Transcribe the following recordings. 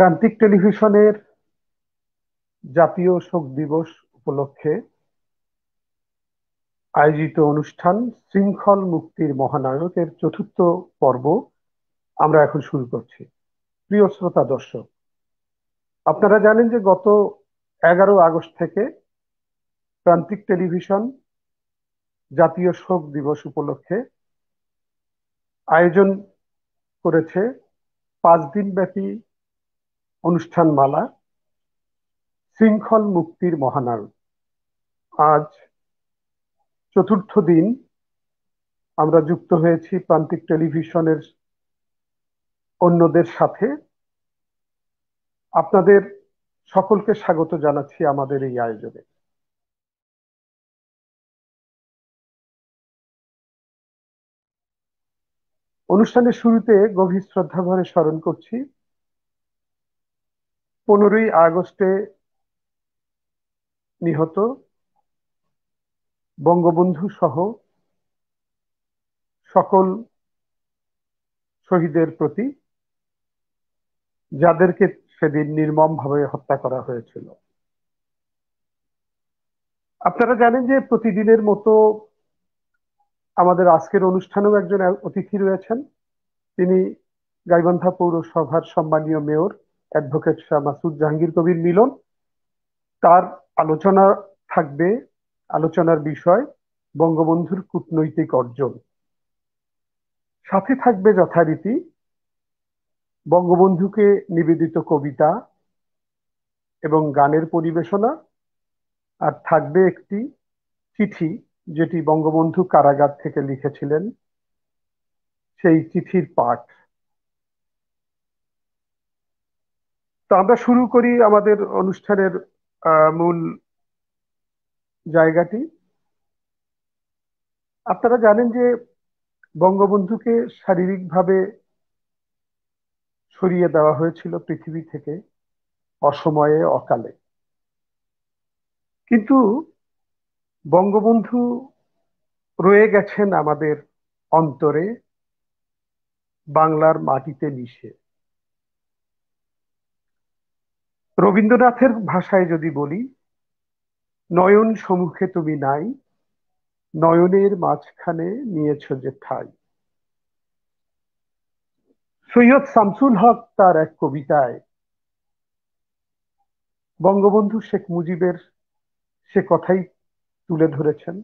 প্রান্তিক টেলিভিশনের জাতীয় শোক দিবস উপলক্ষে আয়োজিত অনুষ্ঠান শৃঙ্খল মুক্তির মহানায়ক এর চতুর্থ পর্ব আমরা এখন শুরু করছি। প্রিয় শ্রোতা দর্শক, আপনারা জানেন যে গত 11 আগস্ট থেকে প্রান্তিক টেলিভিশন জাতীয় শোক দিবস উপলক্ষে আয়োজন করেছে 5 দিন ব্যাপী অনুষ্ঠানমালা শৃঙ্খল মুক্তির মহানায়ক। আজ চতুর্থ দিন আমরা যুক্ত হয়েছি প্রান্তিক টেলিভিশনের অন্যদের সাথে। আপনাদের সকলকে স্বাগত জানাচ্ছি আমাদের এই আয়োজনে। অনুষ্ঠানের শুরুতে গভীর শ্রদ্ধা ভরে স্মরণ করছি 15ই আগস্টে নিহত বঙ্গবন্ধু সহ সকল শহীদের প্রতি, যাদেরকে সেদিন নির্মমভাবে হত্যা করা হয়েছিল। আপনারা জানেন যে প্রতিদিনের মতো আমাদের আজকের অনুষ্ঠানেও একজন অতিথি রয়েছেন। তিনি গাইবান্ধা পৌরসভার সম্মানীয় মেয়র অ্যাডভোকেট শাহ মাসুদ জাহাঙ্গীর কবির মিলন। তার আলোচনা থাকবে, আলোচনার বিষয় বঙ্গবন্ধুর কূটনৈতিক অর্জন। সাথে থাকবে যথারীতি বঙ্গবন্ধুকে নিবেদিত কবিতা এবং গানের পরিবেশনা, আর থাকবে একটি চিঠি যেটি বঙ্গবন্ধু কারাগার থেকে লিখেছিলেন, সেই চিঠির পাঠ। তো আমরা শুরু করি আমাদের অনুষ্ঠানের মূল জায়গাটি। আপনারা জানেন যে বঙ্গবন্ধুকে শারীরিকভাবে সরিয়ে দেওয়া হয়েছিল পৃথিবী থেকে অসময়ে, অকালে। কিন্তু বঙ্গবন্ধু রয়ে গেছেন আমাদের অন্তরে, বাংলার মাটিতে মিশে। রবীন্দ্রনাথের ভাষায় যদি বলি, নয়ন সম্মুখে তুমি নাই, নয়নের মাঝখানে নিয়েছ যে ঠাই। সৈয়দ শামসুল হক তার এক কবিতায় বঙ্গবন্ধু শেখ মুজিবের সে কথাই তুলে ধরেছেন।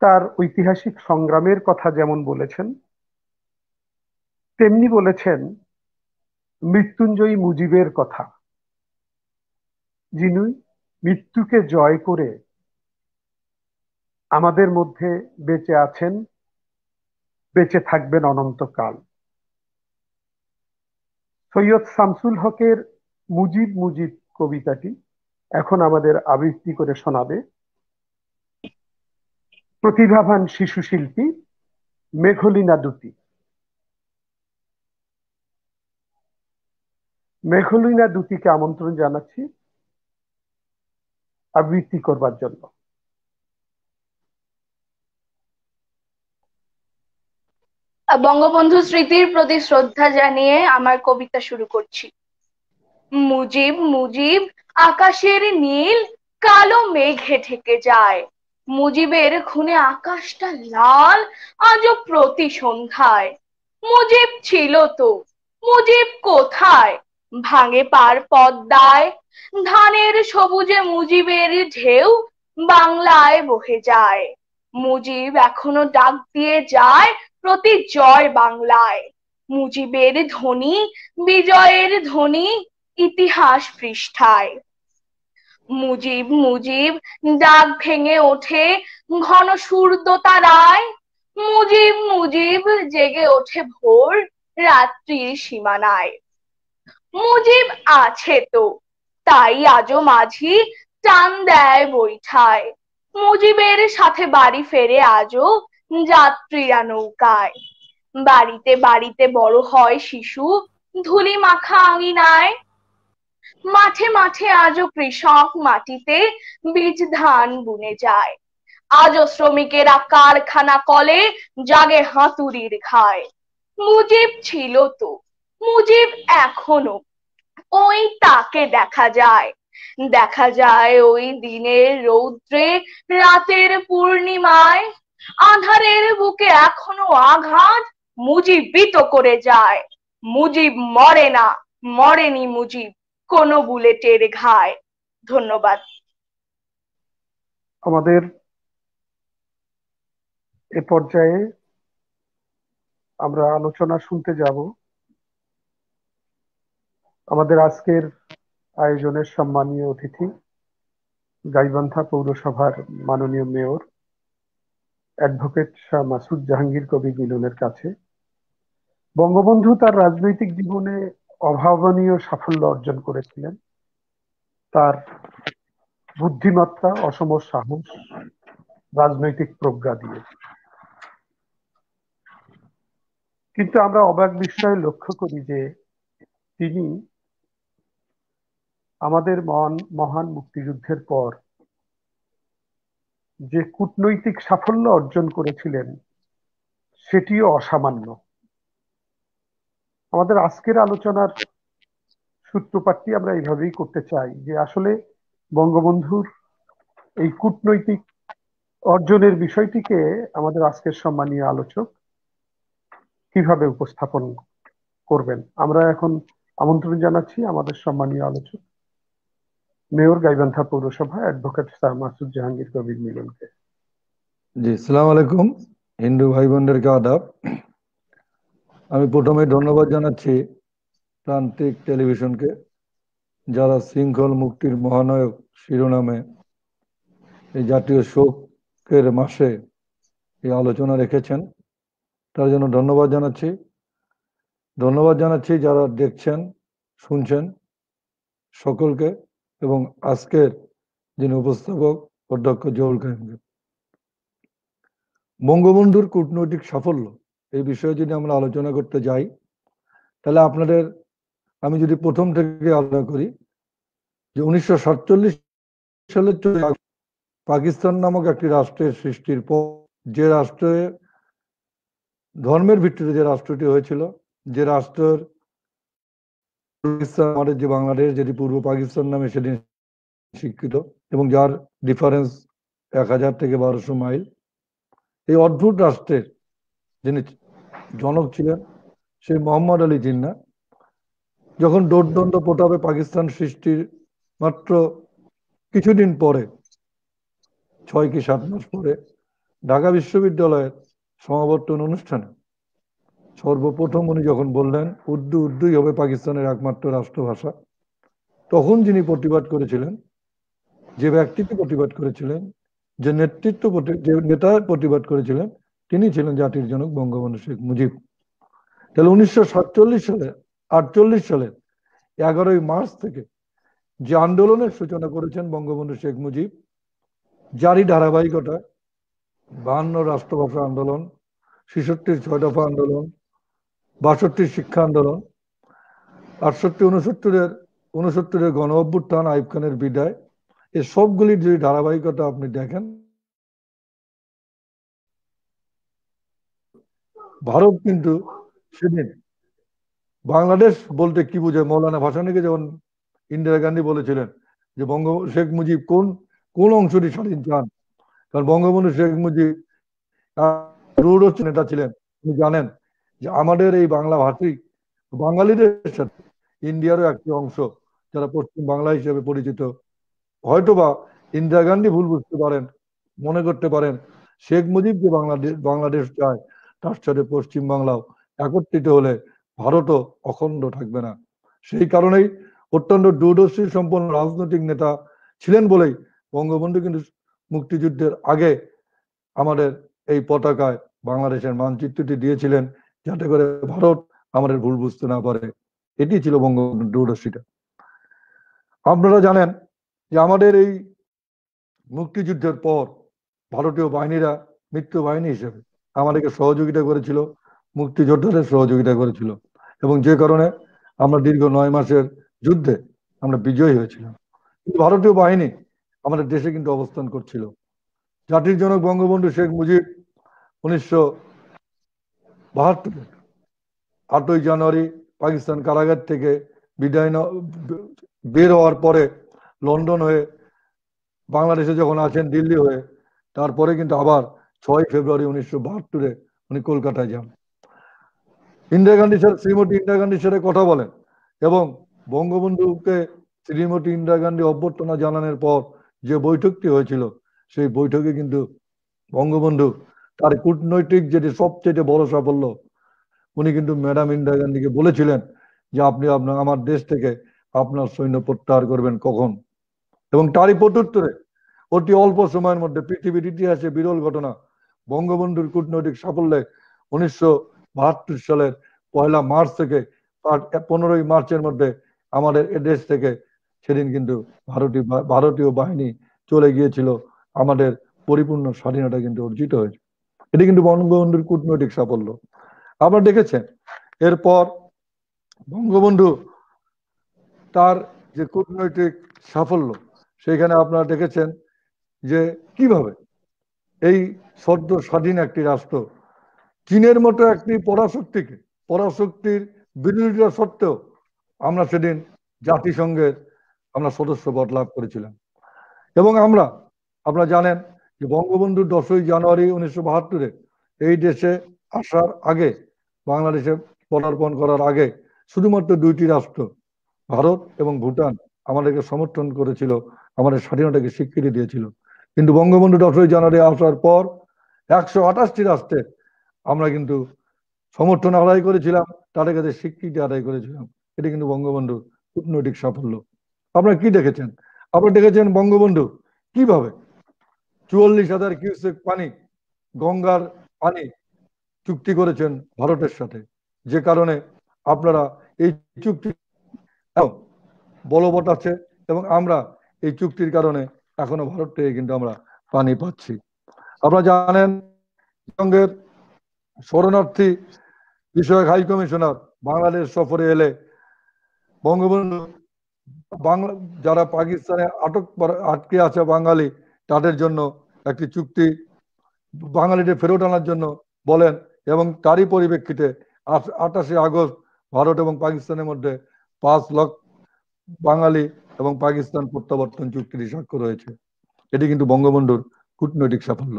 তার ঐতিহাসিক সংগ্রামের কথা যেমন বলেছেন, তেমনি বলেছেন মৃত্যুঞ্জয়ী মুজিবের কথা, যিনি মৃত্যুকে জয় করে আমাদের মধ্যে বেঁচে আছেন, বেঁচে থাকবেন অনন্তকাল। সৈয়দ শামসুল হকের মুজিব মুজিব কবিতাটি এখন আমাদের আবৃত্তি করে শোনাবে প্রতিভাবান শিশু শিল্পী মেঘলিনা দুতি। মেঘলিনা দুতিকে আমন্ত্রণ জানাচ্ছি আবৃত্তি করবার জন্য। বঙ্গবন্ধু স্মৃতির প্রতি শ্রদ্ধা জানিয়ে আমার কবিতা শুরু করছি। মুজিব মুজিব আকাশের নীল কালো মেঘে ঢেকে যায়, মুজিবের খুনে আকাশটা লাল আজও প্রতি সন্ধ্যায়। মুজিব ছিল তো, মুজিব কোথায়? ভাঙে পার পদ্মায়, ধানের সবুজে মুজিবের ঢেউ বাংলায় বহে যায়। মুজিব এখনো ডাক দিয়ে যায় প্রতি জয় বাংলায়। মুজিবের ধ্বনি, বিজয়ের ধ্বনি ইতিহাস পৃষ্ঠায়। মুজিব মুজিব ডাক ভেঙে ওঠে ঘন সূর্যতারায়, মুজিব মুজিব জেগে ওঠে ভোর রাত্রির সীমানায়। মুজিব আছে তো, তাই আজও মাঝি টান দেয় বৈঠায়, মুজিবের সাথে বাড়ি ফেরে আজও যাত্রীরা নৌকায়। বাড়িতে বাড়িতে বড় হয় শিশু ধুলি মাখা আঙিনায়, মাঠে মাঠে আজও কৃষক মাটিতে বীজ ধান বুনে যায়। আজও শ্রমিকেরা কারখানা কলে জাগে হাতুড়ির ঘায়। মুজিব ছিল তো, মুজিব এখনো ওই তাকে দেখা যায় ওই দিনের রৌদ্রে, রাতের পূর্ণিমায়। আঁধারের বুকে এখনো আঘাত মুজিবিত করে যায়। মুজিব মরে না, মরেনি মুজিব কোনো বুলেটের ঘায়। ধন্যবাদ। আমাদের এ পর্যায়ে আমরা আলোচনা শুনতে যাব আমাদের আজকের আয়োজনের সম্মানীয় অতিথি, গাইবান্ধা পৌরসভার মাননীয় মেয়র অ্যাডভোকেট শাহ মাসুদ জাহাঙ্গীর কবির মিলনের কাছে। বঙ্গবন্ধু তার রাজনৈতিক জীবনে অভাবনীয় সাফল্য অর্জন করেছিলেন তার বুদ্ধিমত্তা, অসম সাহস, রাজনৈতিক প্রজ্ঞা দিয়ে। কিন্তু আমরা অবাক বিস্ময়ে লক্ষ্য করি যে তিনি আমাদের মহান মুক্তিযুদ্ধের পর যে কূটনৈতিক সাফল্য অর্জন করেছিলেন সেটিও অসামান্য। আমাদের আজকের আলোচনার সূত্রপাতটি আমরা এইভাবেই করতে চাই যে আসলে বঙ্গবন্ধুর এই কূটনৈতিক অর্জনের বিষয়টিকে আমাদের আজকের সম্মানীয় আলোচক কিভাবে উপস্থাপন করবেন। আমরা এখন আমন্ত্রণ জানাচ্ছি আমাদের সম্মানীয় আলোচক মেয়র গাইবান্ধা পৌরসভা অ্যাডভোকেট স্যার মাসুদ জাহাঙ্গীর কবির মিলনকে। জি, সালাম আলাইকুম। হিন্দু ভাই বোনদেরকে আদাব। আমি প্রথমে ধন্যবাদ জানাচ্ছি প্রান্তিক টেলিভিশনকে, যারা শৃঙ্খল মুক্তির মহানায়ক শিরোনামে এই জাতীয় শোকের মাসে এই আলোচনা রেখেছেন, তার জন্য ধন্যবাদ জানাচ্ছি। ধন্যবাদ জানাচ্ছি যারা দেখছেন, শুনছেন সকলকে, এবং আজকের যিনি উপস্থাপক অধ্যক্ষ জহুরুল কাইমকে। বঙ্গবন্ধুর কূটনৈতিক সাফল্য এই বিষয়ে যদি আমরা আলোচনা করতে যাই, তাহলে আপনাদের আমি যদি প্রথম থেকে আলোচনা করি যে 1947 সালের পাকিস্তান নামক একটি রাষ্ট্রের সৃষ্টির পর, যে রাষ্ট্রে ধর্মের ভিত্তিতে যে রাষ্ট্রটি হয়েছিল, যে রাষ্ট্রের আমাদের যে বাংলাদেশ, যেটি পূর্ব পাকিস্তান নামে সেদিন স্বীকৃত, এবং যার ডিফারেন্স 1000 থেকে 1200 মাইল, এই অদ্ভুত রাষ্ট্রের যিনি জনক ছিলেন সেই মোহাম্মদ আলী জিন্নাহ যখন দোর্দণ্ড প্রতাপে পাকিস্তান সৃষ্টির মাত্র কিছুদিন পরে, 6 কি 7 মাস পরে, ঢাকা বিশ্ববিদ্যালয়ের সমাবর্তন অনুষ্ঠানে সর্বপ্রথম উনি যখন বললেন উর্দুই হবে পাকিস্তানের একমাত্র রাষ্ট্রভাষা, তখন যিনি প্রতিবাদ করেছিলেন, যে ব্যক্তিটি প্রতিবাদ করেছিলেন, যে নেতা প্রতিবাদ করেছিলেন, তিনি ছিলেন জাতির জনক বঙ্গবন্ধু শেখ মুজিব। তাহলে 1947 সালে 48 সালের 11ই মার্চ থেকে যে আন্দোলনের সূচনা করেছেন বঙ্গবন্ধু শেখ মুজিব, যারই ধারাবাহিকতা 52 রাষ্ট্রভাষা আন্দোলন, 66 6 দফা আন্দোলন, 62 শিক্ষা আন্দোলন, 68 69 গণ অভ্যুত্থান, আইয়ুব খানের বিদায়, এই সবগুলির যদি ধারাবাহিকতা আপনি দেখেন, ভারত কিন্তু সেদিন বাংলাদেশ বলতে কি বোঝায়, মৌলানা ভাসানীকে যেমন ইন্দিরা গান্ধী বলেছিলেন যে শেখ মুজিব কোন অংশটি স্বাধীন চান, কারণ বঙ্গবন্ধু শেখ মুজিব রূঢ় নেতা ছিলেন। আপনি জানেন যে আমাদের এই বাংলা ভাষী বাঙালিদের সাথে ইন্ডিয়ারও একটি অংশ যারা পশ্চিম বাংলা হিসেবে পরিচিত, হয়তোবা ইন্দিরা গান্ধী ভুল বুঝতে পারেন, মনে করতে পারেন শেখ মুজিব যে বাংলাদেশ চায় তার সাথে পশ্চিম বাংলাও একত্রিত হলে ভারতও অখণ্ড থাকবে না। সেই কারণেই অত্যন্ত দূরদর্শী সম্পন্ন রাজনৈতিক নেতা ছিলেন বলেই বঙ্গবন্ধু কিন্তু মুক্তিযুদ্ধের আগে আমাদের এই পতাকায় বাংলাদেশের মানচিত্রটি দিয়েছিলেন, যাতে করে ভারত আমাদের ভুল বুঝতে না পারে। এটি ছিল বঙ্গবন্ধুর দূরদর্শিতা। আপনারা জানেন যে আমাদের এই মুক্তিযুদ্ধের পর ভারতীয় বাহিনীরা মিত্র বাহিনী হিসেবে আমাদেরকে সহযোগিতা করেছিল, মুক্তিযোদ্ধাদের সহযোগিতা করেছিল, এবং যে কারণে আমরা দীর্ঘ 9 মাসের যুদ্ধে আমরা বিজয়ী হয়েছিলাম। কিন্তু ভারতীয় বাহিনী আমাদের দেশে কিন্তু অবস্থান করছিল। জাতির জনক বঙ্গবন্ধু শেখ মুজিব 1972 8ই জানুয়ারি পাকিস্তান কারাগার থেকে বিদায় বের হওয়ার পরে লন্ডন হয়ে বাংলাদেশে যখন আছেন দিল্লি হয়ে, তারপরে কিন্তু আবার 6 ফেব্রুয়ারি 1972 উনি কলকাতায় যান। ইন্দিরা গান্ধী স্যার, শ্রীমতী ইন্দিরা গান্ধীর সাথে কথা বলেন এবং বঙ্গবন্ধুকে শ্রীমতী ইন্দিরা গান্ধী অভ্যর্থনা জানানোর পর যে বৈঠকটি হয়েছিল, সেই বৈঠকে কিন্তু বঙ্গবন্ধু তার কূটনৈতিক যেটি সবচেয়ে বড় সাফল্য, উনি কিন্তু ম্যাডাম ইন্দিরা গান্ধীকে বলেছিলেন যে আপনি আমার দেশ থেকে আপনার সৈন্য প্রত্যাহার করবেন কখন। এবং তারই প্রত্যুত্তরে অতি অল্প সময়ের মধ্যে পৃথিবীর ইতিহাসে বিরল ঘটনা, বঙ্গবন্ধুর কূটনৈতিক সাফল্যে 1972 সালের 1 মার্চ থেকে 15 মার্চের মধ্যে আমাদের এদেশ থেকে সেদিন কিন্তু ভারতীয় বাহিনী চলে গিয়েছিল, আমাদের পরিপূর্ণ স্বাধীনতা কিন্তু অর্জিত হয়েছে। এটি কিন্তু বঙ্গবন্ধুর কূটনৈতিক সাফল্য। আপনারা দেখেছেন এরপর বঙ্গবন্ধু তার যে কূটনৈতিক সাফল্য, সেখানে আপনারা দেখেছেন যে কিভাবে এই সদ্য স্বাধীন একটি রাষ্ট্র চীনের মতো একটি পরাশক্তির বিরোধিতা সত্ত্বেও আমরা সেদিন জাতিসংঘের আমরা সদস্যপদ লাভ করেছিলাম। এবং আপনারা জানেন যে বঙ্গবন্ধু 10ই জানুয়ারি 1972 এই দেশে আসার আগে, বাংলাদেশে পদার্পণ করার আগে শুধুমাত্র 2টি রাষ্ট্র, ভারত এবং ভুটান, আমাদেরকে সমর্থন করেছিল, আমাদের স্বাধীনতাকে স্বীকৃতি দিয়েছিল। কিন্তু বঙ্গবন্ধু 10ই জানুয়ারি আসার পর 128টি রাষ্ট্রের আমরা কিন্তু সমর্থন আদায় করেছিলাম, তাদের কাছে স্বীকৃতি আদায় করেছিলাম। এটি কিন্তু বঙ্গবন্ধুর কূটনৈতিক সাফল্য। আপনারা কি দেখেছেন? আপনারা দেখেছেন বঙ্গবন্ধু কিভাবে 44,000 কিউসেক পানি, গঙ্গার পানি চুক্তি করেছেন ভারতের সাথে, যে কারণে আপনারা এই চুক্তি বলবৎ আছে এবং আমরা এই চুক্তির কারণে এখনো ভারত থেকে কিন্তু আমরা পানি পাচ্ছি। আপনারা জানেন সঙ্গের শরণার্থী বিষয়ক হাই কমিশনার বাংলাদেশ সফরে এলে বঙ্গবন্ধু যারা পাকিস্তানে আটকে আছে বাঙালি, তাদের জন্য একটি চুক্তি বাঙালিদের ফেরত আনার জন্য বলেন এবং তারই পরিপ্রেক্ষিতে 28 আগস্ট ভারত এবং পাকিস্তানের মধ্যে 5 লাখ বাঙালি এবং পাকিস্তান প্রত্যাবর্তন চুক্তিটি স্বাক্ষর হয়েছে। এটি কিন্তু বঙ্গবন্ধুর কূটনৈতিক সাফল্য।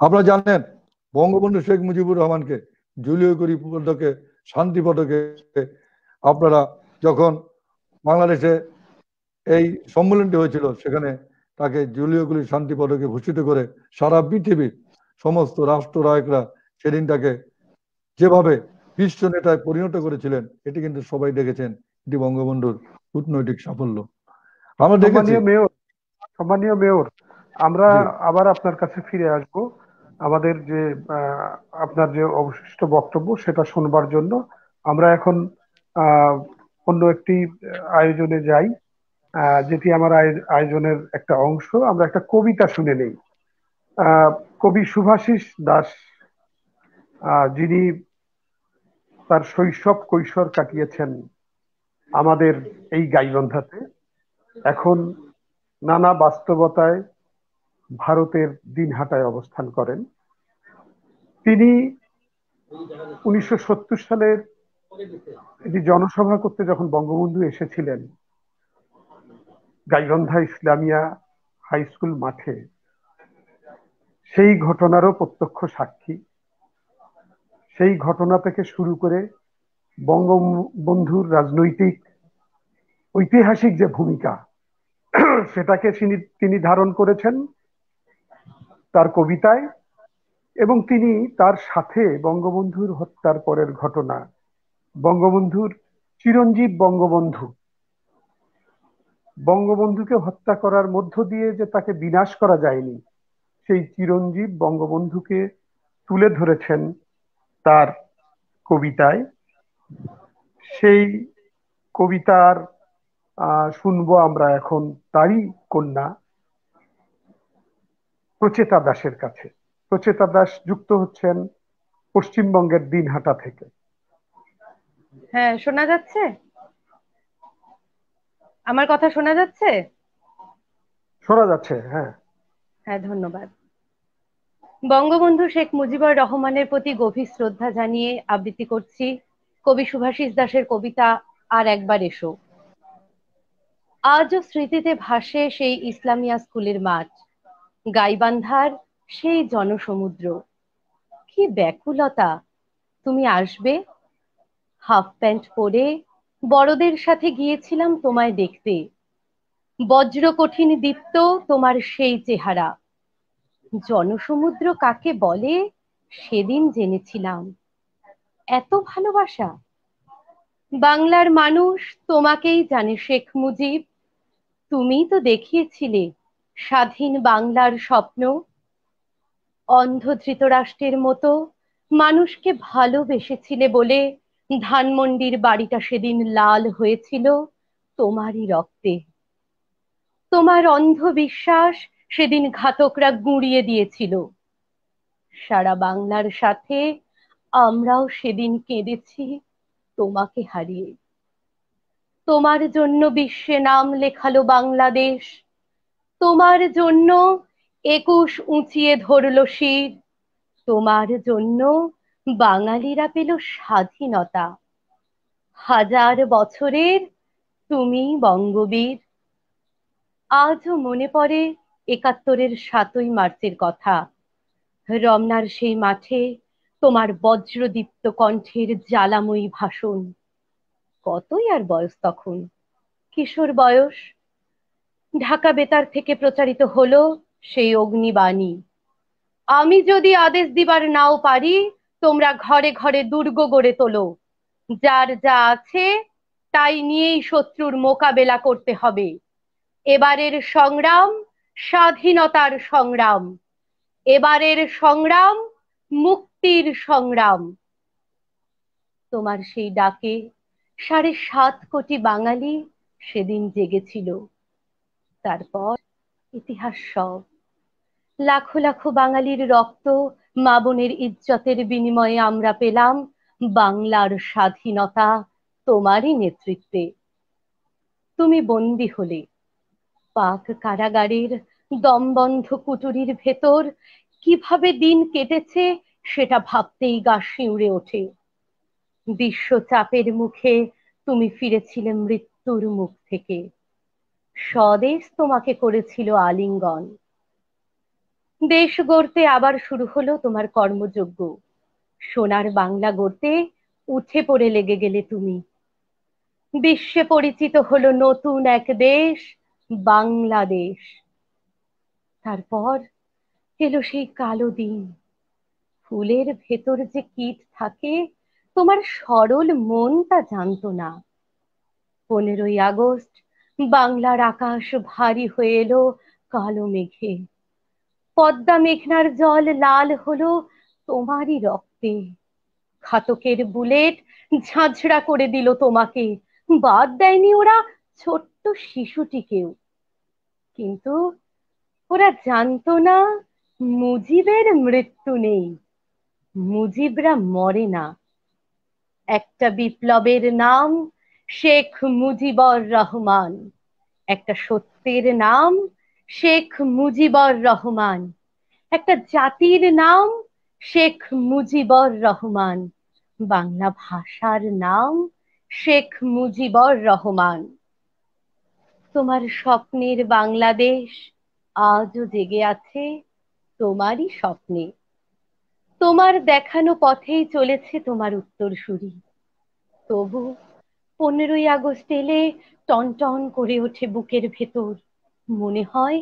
আপনারা জানেন বঙ্গবন্ধু শেখ মুজিবুর রহমানকে জুলিও করি পদকে, শান্তি পদকে, আপনারা যখন বাংলাদেশে এই সম্মেলনটি হয়েছিল সেখানে তাকে জুলিও করি শান্তি পদকে ভূষিত করে সারা পৃথিবীর সমস্ত রাষ্ট্রনায়করা সেদিন তাকে যেভাবে বিশ্ব নেতায় পরিণত করেছিলেন, এটি কিন্তু সবাই দেখেছেন। এটি বঙ্গবন্ধুর কূটনৈতিক সাফল্য। আমরা দেখেছি। সম্মানীয় মেয়র, আমরা আবার আপনার কাছে ফিরে আসব আমাদের যে আপনার যে অবশিষ্ট বক্তব্য সেটা শুনবার জন্য। আমরা এখন অন্য একটি আয়োজনে যাই, যেটি আমার আয়োজনের একটা অংশ। আমরা একটা কবিতা শুনে নেই। কবি শুভাশিস দাস, যিনি তার শৈশব কৈশোর কাটিয়েছেন আমাদের এই গাইবান্ধাতে, এখন নানা বাস্তবতায় ভারতের দিনহাটায় অবস্থান করেন। তিনি 1970 সালের একটি জনসভা করতে যখন বঙ্গবন্ধু এসেছিলেন গাইবান্ধা ইসলামিয়া হাই স্কুল মাঠে, সেই ঘটনারও প্রত্যক্ষ সাক্ষী। সেই ঘটনা থেকে শুরু করে বঙ্গবন্ধুর রাজনৈতিক ঐতিহাসিক যে ভূমিকা, সেটাকে তিনি ধারণ করেছেন তার কবিতায়। এবং তিনি তার সাথে বঙ্গবন্ধুর হত্যার পরের ঘটনা, বঙ্গবন্ধুর চিরঞ্জীব বঙ্গবন্ধুকে হত্যা করার মধ্য দিয়ে যে তাকে বিনাশ করা যায়নি, সেই চিরঞ্জীব বঙ্গবন্ধুকে তুলে ধরেছেন তার কবিতায়। সেই কবিতার শুনবো আমরা এখন তারই কন্যা প্রচেতা দাসের কাছে। প্রচেতা দাস যুক্ত হচ্ছেন পশ্চিমবঙ্গের দিনহাটা থেকে। হ্যাঁ, শোনা যাচ্ছে? আমার কথা শোনা যাচ্ছে? শোনা যাচ্ছে, হ্যাঁ। হ্যাঁ, ধন্যবাদ। বঙ্গবন্ধু শেখ মুজিবুর রহমানের প্রতি গভীর শ্রদ্ধা জানিয়ে আবৃত্তি করছি কবি শুভাশিস দাসের কবিতা আর একবার এসো। আজও স্মৃতিতে ভাসে সেই ইসলামিয়া স্কুলের মাঠ, গাইবান্ধার সেই জনসমুদ্র। কি ব্যাকুলতা! তুমি আসবে। হাফ প্যান্ট পরে বড়দের সাথে গিয়েছিলাম তোমায় দেখতে। বজ্র কঠিন দীপ্ত তোমার সেই চেহারা। জনসমুদ্র কাকে বলে সেদিন জেনেছিলাম। এত ভালোবাসা! বাংলার মানুষ তোমাকেই জানে শেখ মুজিব। তুমিই তো দেখিয়েছিলে স্বাধীন বাংলার স্বপ্ন। অন্ধ ধৃতরাষ্ট্রের মতো মানুষকে ভালোবেসেছিলে বলে ধানমন্ডির বাড়িটা সেদিন লাল হয়েছিল তোমারই রক্তে। তোমার অন্ধ বিশ্বাস সেদিন ঘাতকরা গুঁড়িয়ে দিয়েছিল। সারা বাংলার সাথে আমরাও সেদিন কেঁদেছি তোমাকে হারিয়ে। তোমার জন্য বিশ্বে নাম লেখালো বাংলাদেশ। তোমার জন্য 21 উঁচিয়ে ধরল শির। তোমার জন্য বাঙালিরা পেল স্বাধীনতা। হাজার বছরের তুমি বঙ্গবীর। আজও মনে পড়ে 71-এর 7ই মার্চের কথা। রমনার সেই মাঠে তোমার বজ্রদীপ্ত কণ্ঠের জ্বালাময়ী ভাষণ। কতই আর বয়স তখন, কিশোর বয়স। ঢাকা বেতার থেকে প্রচারিত হলো সেই অগ্নিবাণী, আমি যদি আদেশ দিবার নাও পারি, তোমরা ঘরে ঘরে দুর্গ গড়ে তোলো। যার যা আছে তাই নিয়েই শত্রুর মোকাবেলা করতে হবে। এবারের সংগ্রাম স্বাধীনতার সংগ্রাম। এবারের সংগ্রাম মুক্তির সংগ্রাম। তোমার সেই ডাকে 7.5 কোটি বাঙালি সেদিন জেগেছিল। তারপর ইতিহাস সব। লাখো লাখো বাঙালির রক্ত, মা বোনের ইজ্জতের বিনিময়ে আমরা পেলাম বাংলার স্বাধীনতা তোমারই নেতৃত্বে। তুমি বন্দী হলে পাক কারাগারের দমবন্ধ কুটুরির ভেতর। কিভাবে দিন কেটেছে সেটা ভাবতেই গা শিউরে ওঠে। বিশ্বচাপের মুখে তুমি ফিরেছিলে মৃত্যুর মুখ থেকে। স্বদেশ তোমাকে করেছিল আলিঙ্গন। দেশ গড়তে আবার শুরু হলো তোমার কর্মযজ্ঞ। সোনার বাংলা গড়তে উঠে পড়ে লেগে গেলে তুমি। বিশ্বে পরিচিত হলো নতুন এক দেশ, বাংলাদেশ। তারপর এলো সেই কালো দিন। ফুলের ভেতর যে কীট থাকে তোমার সরল মন তা জানতো না। 15ই আগস্ট বাংলার আকাশ ভারী হয়ে এলো কালো মেঘে। পদ্মা মেঘনার জল লাল হলো তোমারই রক্তে। ঘাতকের বুলেট ঝাঁঝরা করে দিল তোমাকে। বাদ দেয়নি ওরা ছোট্ট শিশুটিকেও। কিন্তু ওরা জানতো না মুজিবের মৃত্যু নেই, মুজিবরা মরে না। একটা বিপ্লবের নাম শেখ মুজিবুর রহমান। একটা সত্যের নাম শেখ মুজিবুর রহমান। একটা জাতির নাম শেখ মুজিবুর রহমান। বাংলা ভাষার নাম শেখ মুজিবুর রহমান। তোমার স্বপ্নের বাংলাদেশ আজও জেগে আছে তোমারই স্বপ্নে। তোমার দেখানো পথেই চলেছে তোমার উত্তরসূরি। তবু 15ই আগস্ট এলে টনটন করে ওঠে বুকের ভেতর। মনে হয়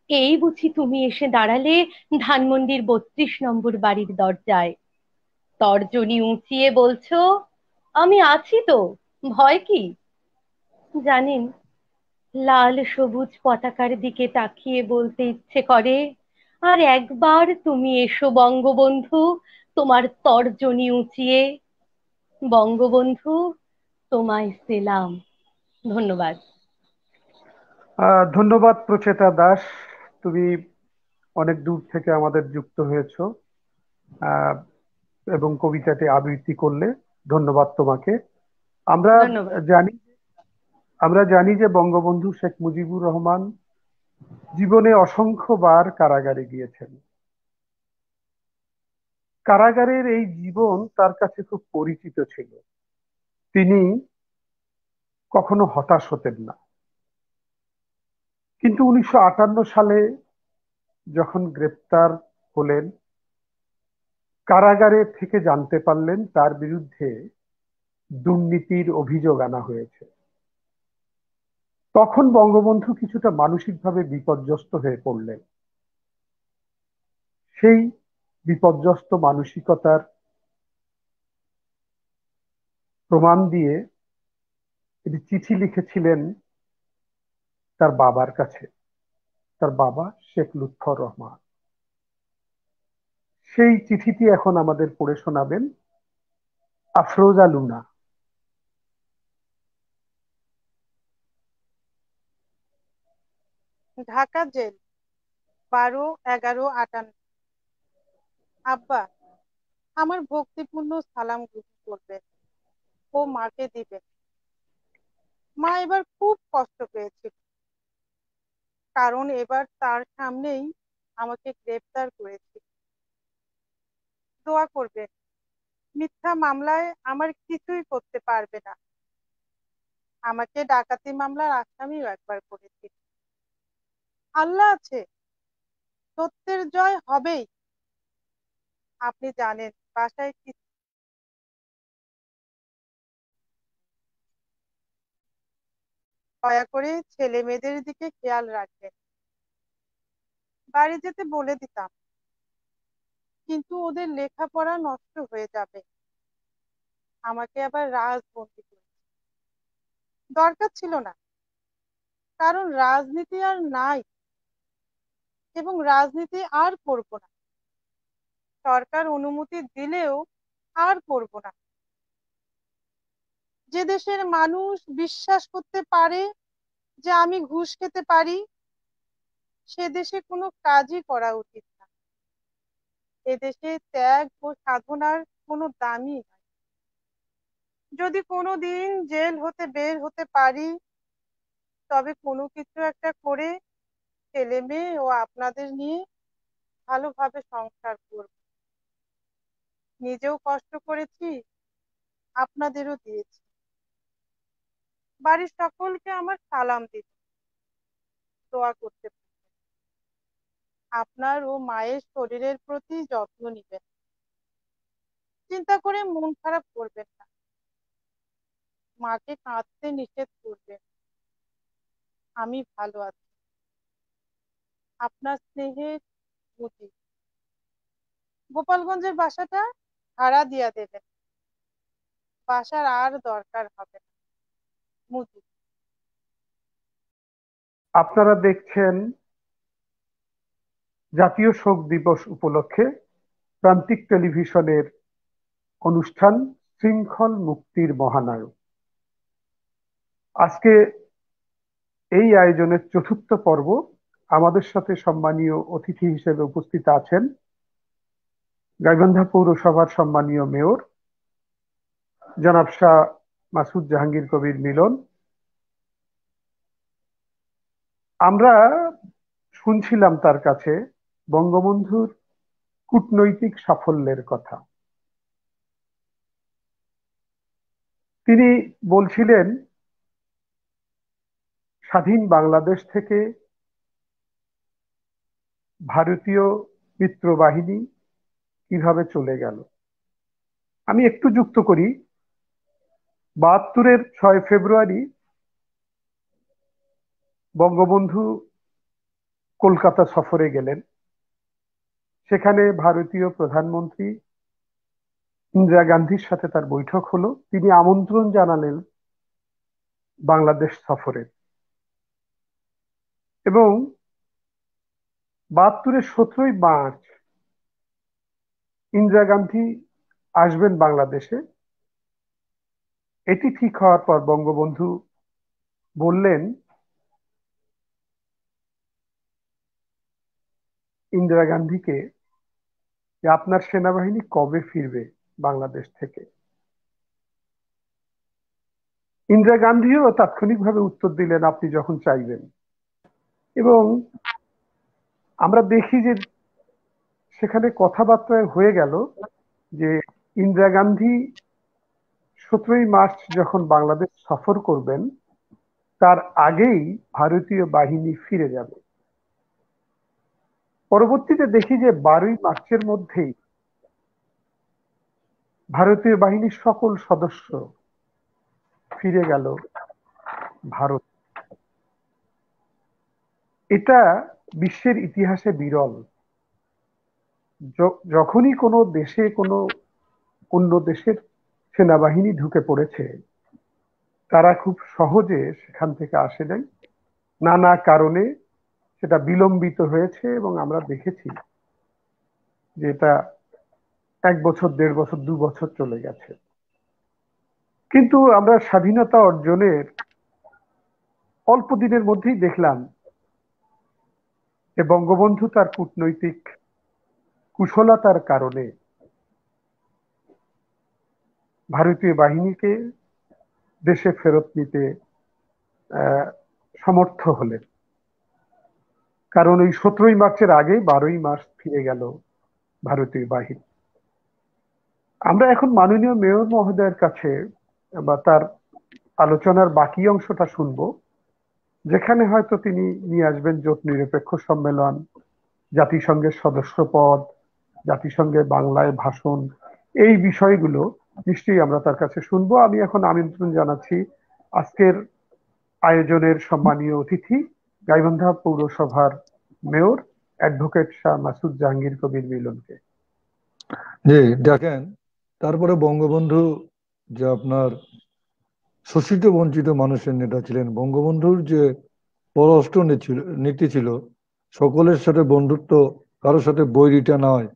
এই বুঝি তুমি এসে দাঁড়ালে ধানমন্ডির 32 নম্বর বাড়ির দরজায়। তর্জনী উঁচিয়ে বলছো, আমি আছি তো, ভয় কি? জানেন, লাল সবুজ পতাকার দিকে তাকিয়ে বলতে ইচ্ছে করে, আর একবার তুমি এসো বঙ্গবন্ধু, তোমার তর্জনী উঁচিয়ে। বঙ্গবন্ধু, তোমায় সেলাম। ধন্যবাদ। ধন্যবাদ প্রচেতা দাস, তুমি অনেক দূর থেকে আমাদের যুক্ত হয়েছো আহ, এবং কবিতাটি আবৃত্তি করলে। ধন্যবাদ তোমাকে। আমরা ধন্যবাদ। জানি আমরা জানি যে বঙ্গবন্ধু শেখ মুজিবুর রহমান জীবনে অসংখ্যবার কারাগারে গিয়েছেন। কারাগারের এই জীবন তার কাছে খুব পরিচিত ছিল। তিনি কখনো হতাশ হতেন না। কিন্তু 1958 সালে যখন গ্রেপ্তার হলেন, কারাগারে থেকে জানতে পারলেন তার বিরুদ্ধে দুর্নীতির অভিযোগ আনা হয়েছে, তখন বঙ্গবন্ধু কিছুটা মানসিকভাবে বিপর্যস্ত হয়ে পড়লেন। সেই বিপর্যস্ত মানসিকতার প্রমাণ দিয়ে একটি চিঠি লিখেছিলেন তার বাবার কাছে, তার বাবা শেখ লুৎফর রহমান। সেই চিঠিটি এখন আমাদের পড়ে শোনাবেন আফরোজা লুনা। ঢাকা জেল, 12/11/58। আব্বা, আমার ভক্তিপূর্ণ সালাম গ্রহণ করবেন ও মাকে দিবেন। মা এবার খুব কষ্ট পেয়েছিল, কারণ এবার তার সামনেই আমাকে গ্রেফতার করেছিল। দোয়া করবেন, মিথ্যা মামলায় আমার কিছুই করতে পারবে না। আমাকে ডাকাতি মামলার আসামিও একবার করেছিল। আল্লাহ আছে, সত্যের জয় হবেই। আপনি জানেন বাসায় কি, দয়া করে ছেলে মেয়েদের দিকে খেয়াল রাখবেন। বাড়ি যেতে বলে দিতাম, কিন্তু ওদের লেখাপড়া নষ্ট হয়ে যাবে। আমাকে আবার রাজবন্দি করেছে। দরকার ছিল না, কারণ রাজনীতি আর নাই এবং রাজনীতি আর করব না। সরকার অনুমতি দিলেও আর করব না। যে দেশের মানুষ বিশ্বাস করতে পারে যে আমি ঘুষ খেতে পারি, সে দেশে কোনো কাজই করা উচিত না। এদেশে ত্যাগ ও সাধনার কোনো দামই নাই। যদি কোনো দিন জেল হতে বের হতে পারি, তবে কোনো কিছু একটা করে ছেলে মেয়ে ও আপনাদের নিয়ে ভালোভাবে সংসার করব। নিজেও কষ্ট করেছি, আপনাদেরও দিয়েছি। বাড়ির সকলকে আমার সালাম দিন, দোয়া করতে পারেন। আপনার ও মায়ের শরীরের প্রতি যত্ন নিবেন। চিন্তা করে মন খারাপ করবেন না। মাকে কাঁদতে নিষেধ করবেন। আমি ভালো আছি। আপনার স্নেহের মুজি। গোপালগঞ্জের বাসাটা ভাড়া দিয়া দেবেন। বাসার আর দরকার হবে না। মুজি। আপনারা দেখছেন জাতীয় শোক দিবস উপলক্ষে প্রান্তিক টেলিভিশনের অনুষ্ঠান শৃঙ্খল মুক্তির মহানায়ক। আজকে এই আয়োজনের চতুর্থ পর্ব। আমাদের সাথে সম্মানীয় অতিথি হিসেবে উপস্থিত আছেন গাইবান্ধা পৌরসভার সম্মানীয় মেয়র জনাব শাহ মাসুদ জাহাঙ্গীর কবির মিলন। আমরা শুনছিলাম তার কাছে বঙ্গবন্ধুর কূটনৈতিক সাফল্যের কথা। তিনি বলছিলেন স্বাধীন বাংলাদেশ থেকে ভারতীয় মিত্রবাহিনী কিভাবে চলে গেল। আমি একটু যুক্ত করি, 72-এর 6 ফেব্রুয়ারি বঙ্গবন্ধু কলকাতা সফরে গেলেন। সেখানে ভারতীয় প্রধানমন্ত্রী ইন্দিরা গান্ধীর সাথে তার বৈঠক হলো। তিনি আমন্ত্রণ জানালেন বাংলাদেশ সফরে এবং 72-এর 17ই মার্চ ইন্দিরা গান্ধী আসবেন বাংলাদেশে। এটি ঠিক হওয়ার পর বঙ্গবন্ধু বললেন ইন্দিরা গান্ধীকে যে আপনার সেনাবাহিনী কবে ফিরবে বাংলাদেশ থেকে। ইন্দিরা গান্ধীও তাৎক্ষণিকভাবে উত্তর দিলেন আপনি যখন চাইবেন। এবং আমরা দেখি যে সেখানে কথাবার্তা হয়ে গেল যে ইন্দিরা গান্ধী 17ই মার্চ যখন বাংলাদেশ সফর করবেন তার আগেই ভারতীয় বাহিনী ফিরে যাবে। পরবর্তীতে দেখি যে 12ই মার্চের মধ্যেই ভারতীয় বাহিনীর সকল সদস্য ফিরে গেল ভারত। এটা বিশ্বের ইতিহাসে বিরল। যখনই কোনো দেশে কোনো অন্য দেশের সেনাবাহিনী ঢুকে পড়েছে, তারা খুব সহজে সেখান থেকে আসে নাই। নানা কারণে সেটা বিলম্বিত হয়েছে এবং আমরা দেখেছি যে এটা 1 বছর, 1.5 বছর, 2 বছর চলে গেছে। কিন্তু আমরা স্বাধীনতা অর্জনের অল্প দিনের মধ্যেই দেখলাম যে বঙ্গবন্ধু তার কূটনৈতিক কুশলতার কারণে ভারতীয় বাহিনীকে দেশে ফেরত নিতে সমর্থ হলেন। কারণ ওই 17ই মার্চের আগে 12ই মার্চ ফিরে গেল ভারতীয় বাহিনী। আমরা এখন মাননীয় মেয়র মহোদয়ের কাছে বা তার আলোচনার বাকি অংশটা শুনবো, যেখানে হয়তো তিনি নিয়ে আসবেন জোট নিরপেক্ষ সম্মেলন, জাতিসংঘের সদস্য পদ, জাতিসংঘের বাংলায় ভাষণ, এই বিষয়গুলো নিশ্চয়ই আমরা তার কাছে শুনবো। আমি এখন আমন্ত্রণ জানাচ্ছি আজকের আয়োজনের সম্মানীয় অতিথি, গাইবান্ধা পৌরসভার মেয়র অ্যাডভোকেট শাহ মাসুদ জাহাঙ্গীর কবির মিলনকে। জি, দেখেন, তারপরে বঙ্গবন্ধু যে আপনার শোষিত বঞ্চিত মানুষের নেতা ছিলেন, বঙ্গবন্ধুর যে পররাষ্ট্র নীতি ছিল সকলের সাথে বন্ধুত্ব, কারোর সাথে বৈরিতা নয়,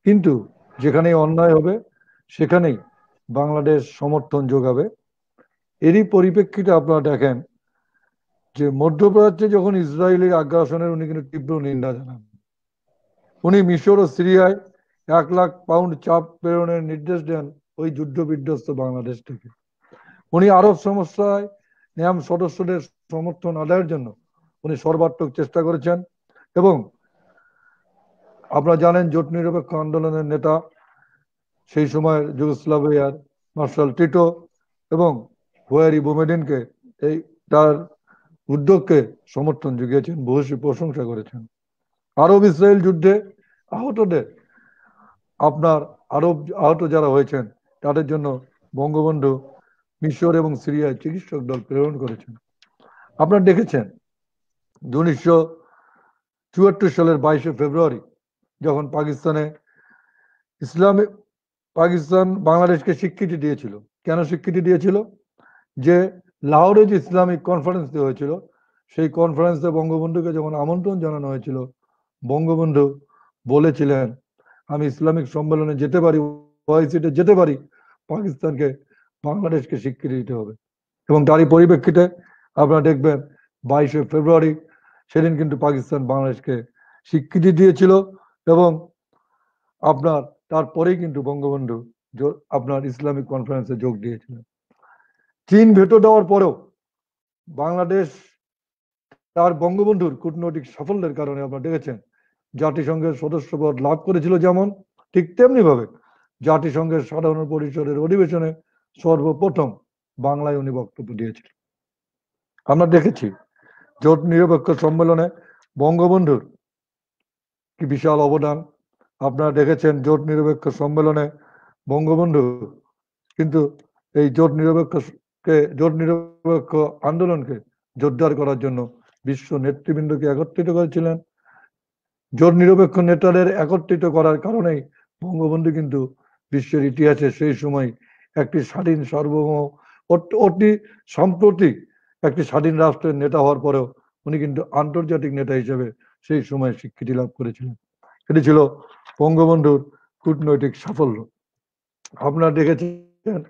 কিন্তু যেখানেই অন্যায় হবে সেখানেই বাংলাদেশ সমর্থন যোগাবে। এরই পরিপ্রেক্ষিতে আপনারা দেখেন যে মধ্যপ্রাচ্যে যখন ইসরায়েলের আগ্রাসনের উনি কিন্তু তীব্র নিন্দা জানান। উনি মিশর ও সিরিয়ায় 1 লাখ পাউন্ড চাপ প্রেরণের নির্দেশ দেন ওই যুদ্ধ বিধ্বস্ত বাংলাদেশ থেকে। উনি আরব সমস্যায় ন্যাম সদস্যদের সমর্থন আদায়ের জন্য উনি সর্বাত্মক চেষ্টা করেছেন। এবং আপনারা জানেন জোট নিরপেক্ষ আন্দোলনের নেতা সেই সময় যুগোস্লাভিয়ার মার্শাল টিটো এবং হোয়ারি বুমেডিনকে এই তার উদ্যোগকে সমর্থন জুগিয়েছেন, ভূয়সী প্রশংসা করেছেন। আরব ইসরায়েল যুদ্ধে আহতদের আপনার আহত যারা হয়েছেন তাদের জন্য বঙ্গবন্ধু মিশর এবং সিরিয়ায় চিকিৎসক দল প্রেরণ করেছেন। আপনারা দেখেছেন 1974 সালের 22শে ফেব্রুয়ারি যখন পাকিস্তান বাংলাদেশকে স্বীকৃতি দিয়েছিল। কেন স্বীকৃতি দিয়েছিল? যে লাহোরে যে ইসলামিক কনফারেন্স হয়েছিল, সেই কনফারেন্সে বঙ্গবন্ধুকে যখন আমন্ত্রণ জানানো হয়েছিল, বঙ্গবন্ধু বলেছিলেন আমি ইসলামিক সম্মেলনে যেতে পারি, ওআইসিতে যেতে পারি, পাকিস্তানকে বাংলাদেশকে স্বীকৃতি দিতে হবে। এবং তারই পরিপ্রেক্ষিতে আপনারা দেখবেন 22শে ফেব্রুয়ারি সেদিন কিন্তু পাকিস্তান বাংলাদেশকে স্বীকৃতি দিয়েছিল। এবং আপনার তারপরেই কিন্তু বঙ্গবন্ধু আপনার ইসলামিক কনফারেন্সে যোগ দিয়েছিলেন। চীন ভেটো দেওয়ার পরেও বাংলাদেশ তার বঙ্গবন্ধুর কূটনৈতিক সাফল্যের কারণে আপনারা দেখেছেন জাতিসংঘের সদস্যপদ লাভ করেছিল, যেমন ঠিক তেমনি ভাবে জাতিসংঘের সাধারণ পরিষদের অধিবেশনে সর্বপ্রথম বাংলায় উনি বক্তব্য দিয়েছিলেন। আমরা দেখেছি জোট নিরপেক্ষ সম্মেলনে বঙ্গবন্ধুর কি বিশাল অবদান। আপনারা দেখেছেন জোট নিরপেক্ষ সম্মেলনে বঙ্গবন্ধু কিন্তু এই জোট নিরপেক্ষ আন্দোলনকে জোরদার করার জন্য বিশ্ব নেতৃবৃন্দকে একত্রিত করেছিলেন। জোট নিরপেক্ষ নেতাদের একত্রিত করার কারণেই বঙ্গবন্ধু কিন্তু বিশ্বের ইতিহাসে সেই সময় একটি স্বাধীন সার্বভৌম অতি সাম্প্রতিক একটি স্বাধীন রাষ্ট্রের নেতা হওয়ার পরেও উনি কিন্তু আন্তর্জাতিক নেতা হিসেবে সেই সময় স্বীকৃতি লাভ করেছিলেন। এটি ছিল বঙ্গবন্ধুর কূটনৈতিক সাফল্য। আপনারা দেখেছেন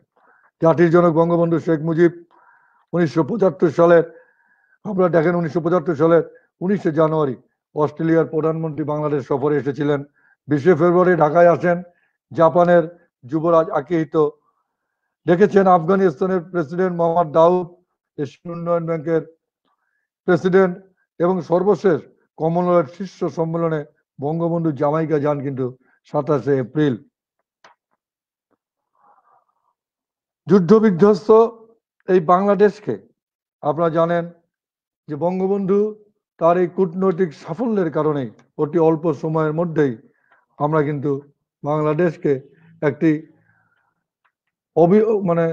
জাতির জনক বঙ্গবন্ধু শেখ মুজিব 1975 সালের আপনারা দেখেন 1975 সালের 19শে জানুয়ারি অস্ট্রেলিয়ার প্রধানমন্ত্রী বাংলাদেশ সফরে এসেছিলেন। 20শে ফেব্রুয়ারি ঢাকায় আসেন জাপানের যুবরাজ আকিহিতো। দেখেছেন আফগানিস্তানের প্রেসিডেন্ট মোহাম্মদ দাউদ, এশিয়ান উন্নয়ন ব্যাংকের প্রেসিডেন্ট, এবং সর্বশেষ কমনওয়েলথ শীর্ষ সম্মেলনে বঙ্গবন্ধু জামাইকা যান কিন্তু 27শে এপ্রিল। যুদ্ধ বিধ্বস্ত এই বাংলাদেশকে আপনারা জানেন যে বঙ্গবন্ধু তার এই কূটনৈতিক সাফল্যের কারণে অতি অল্প সময়ের মধ্যেই আমরা কিন্তু বাংলাদেশকে একটি মানে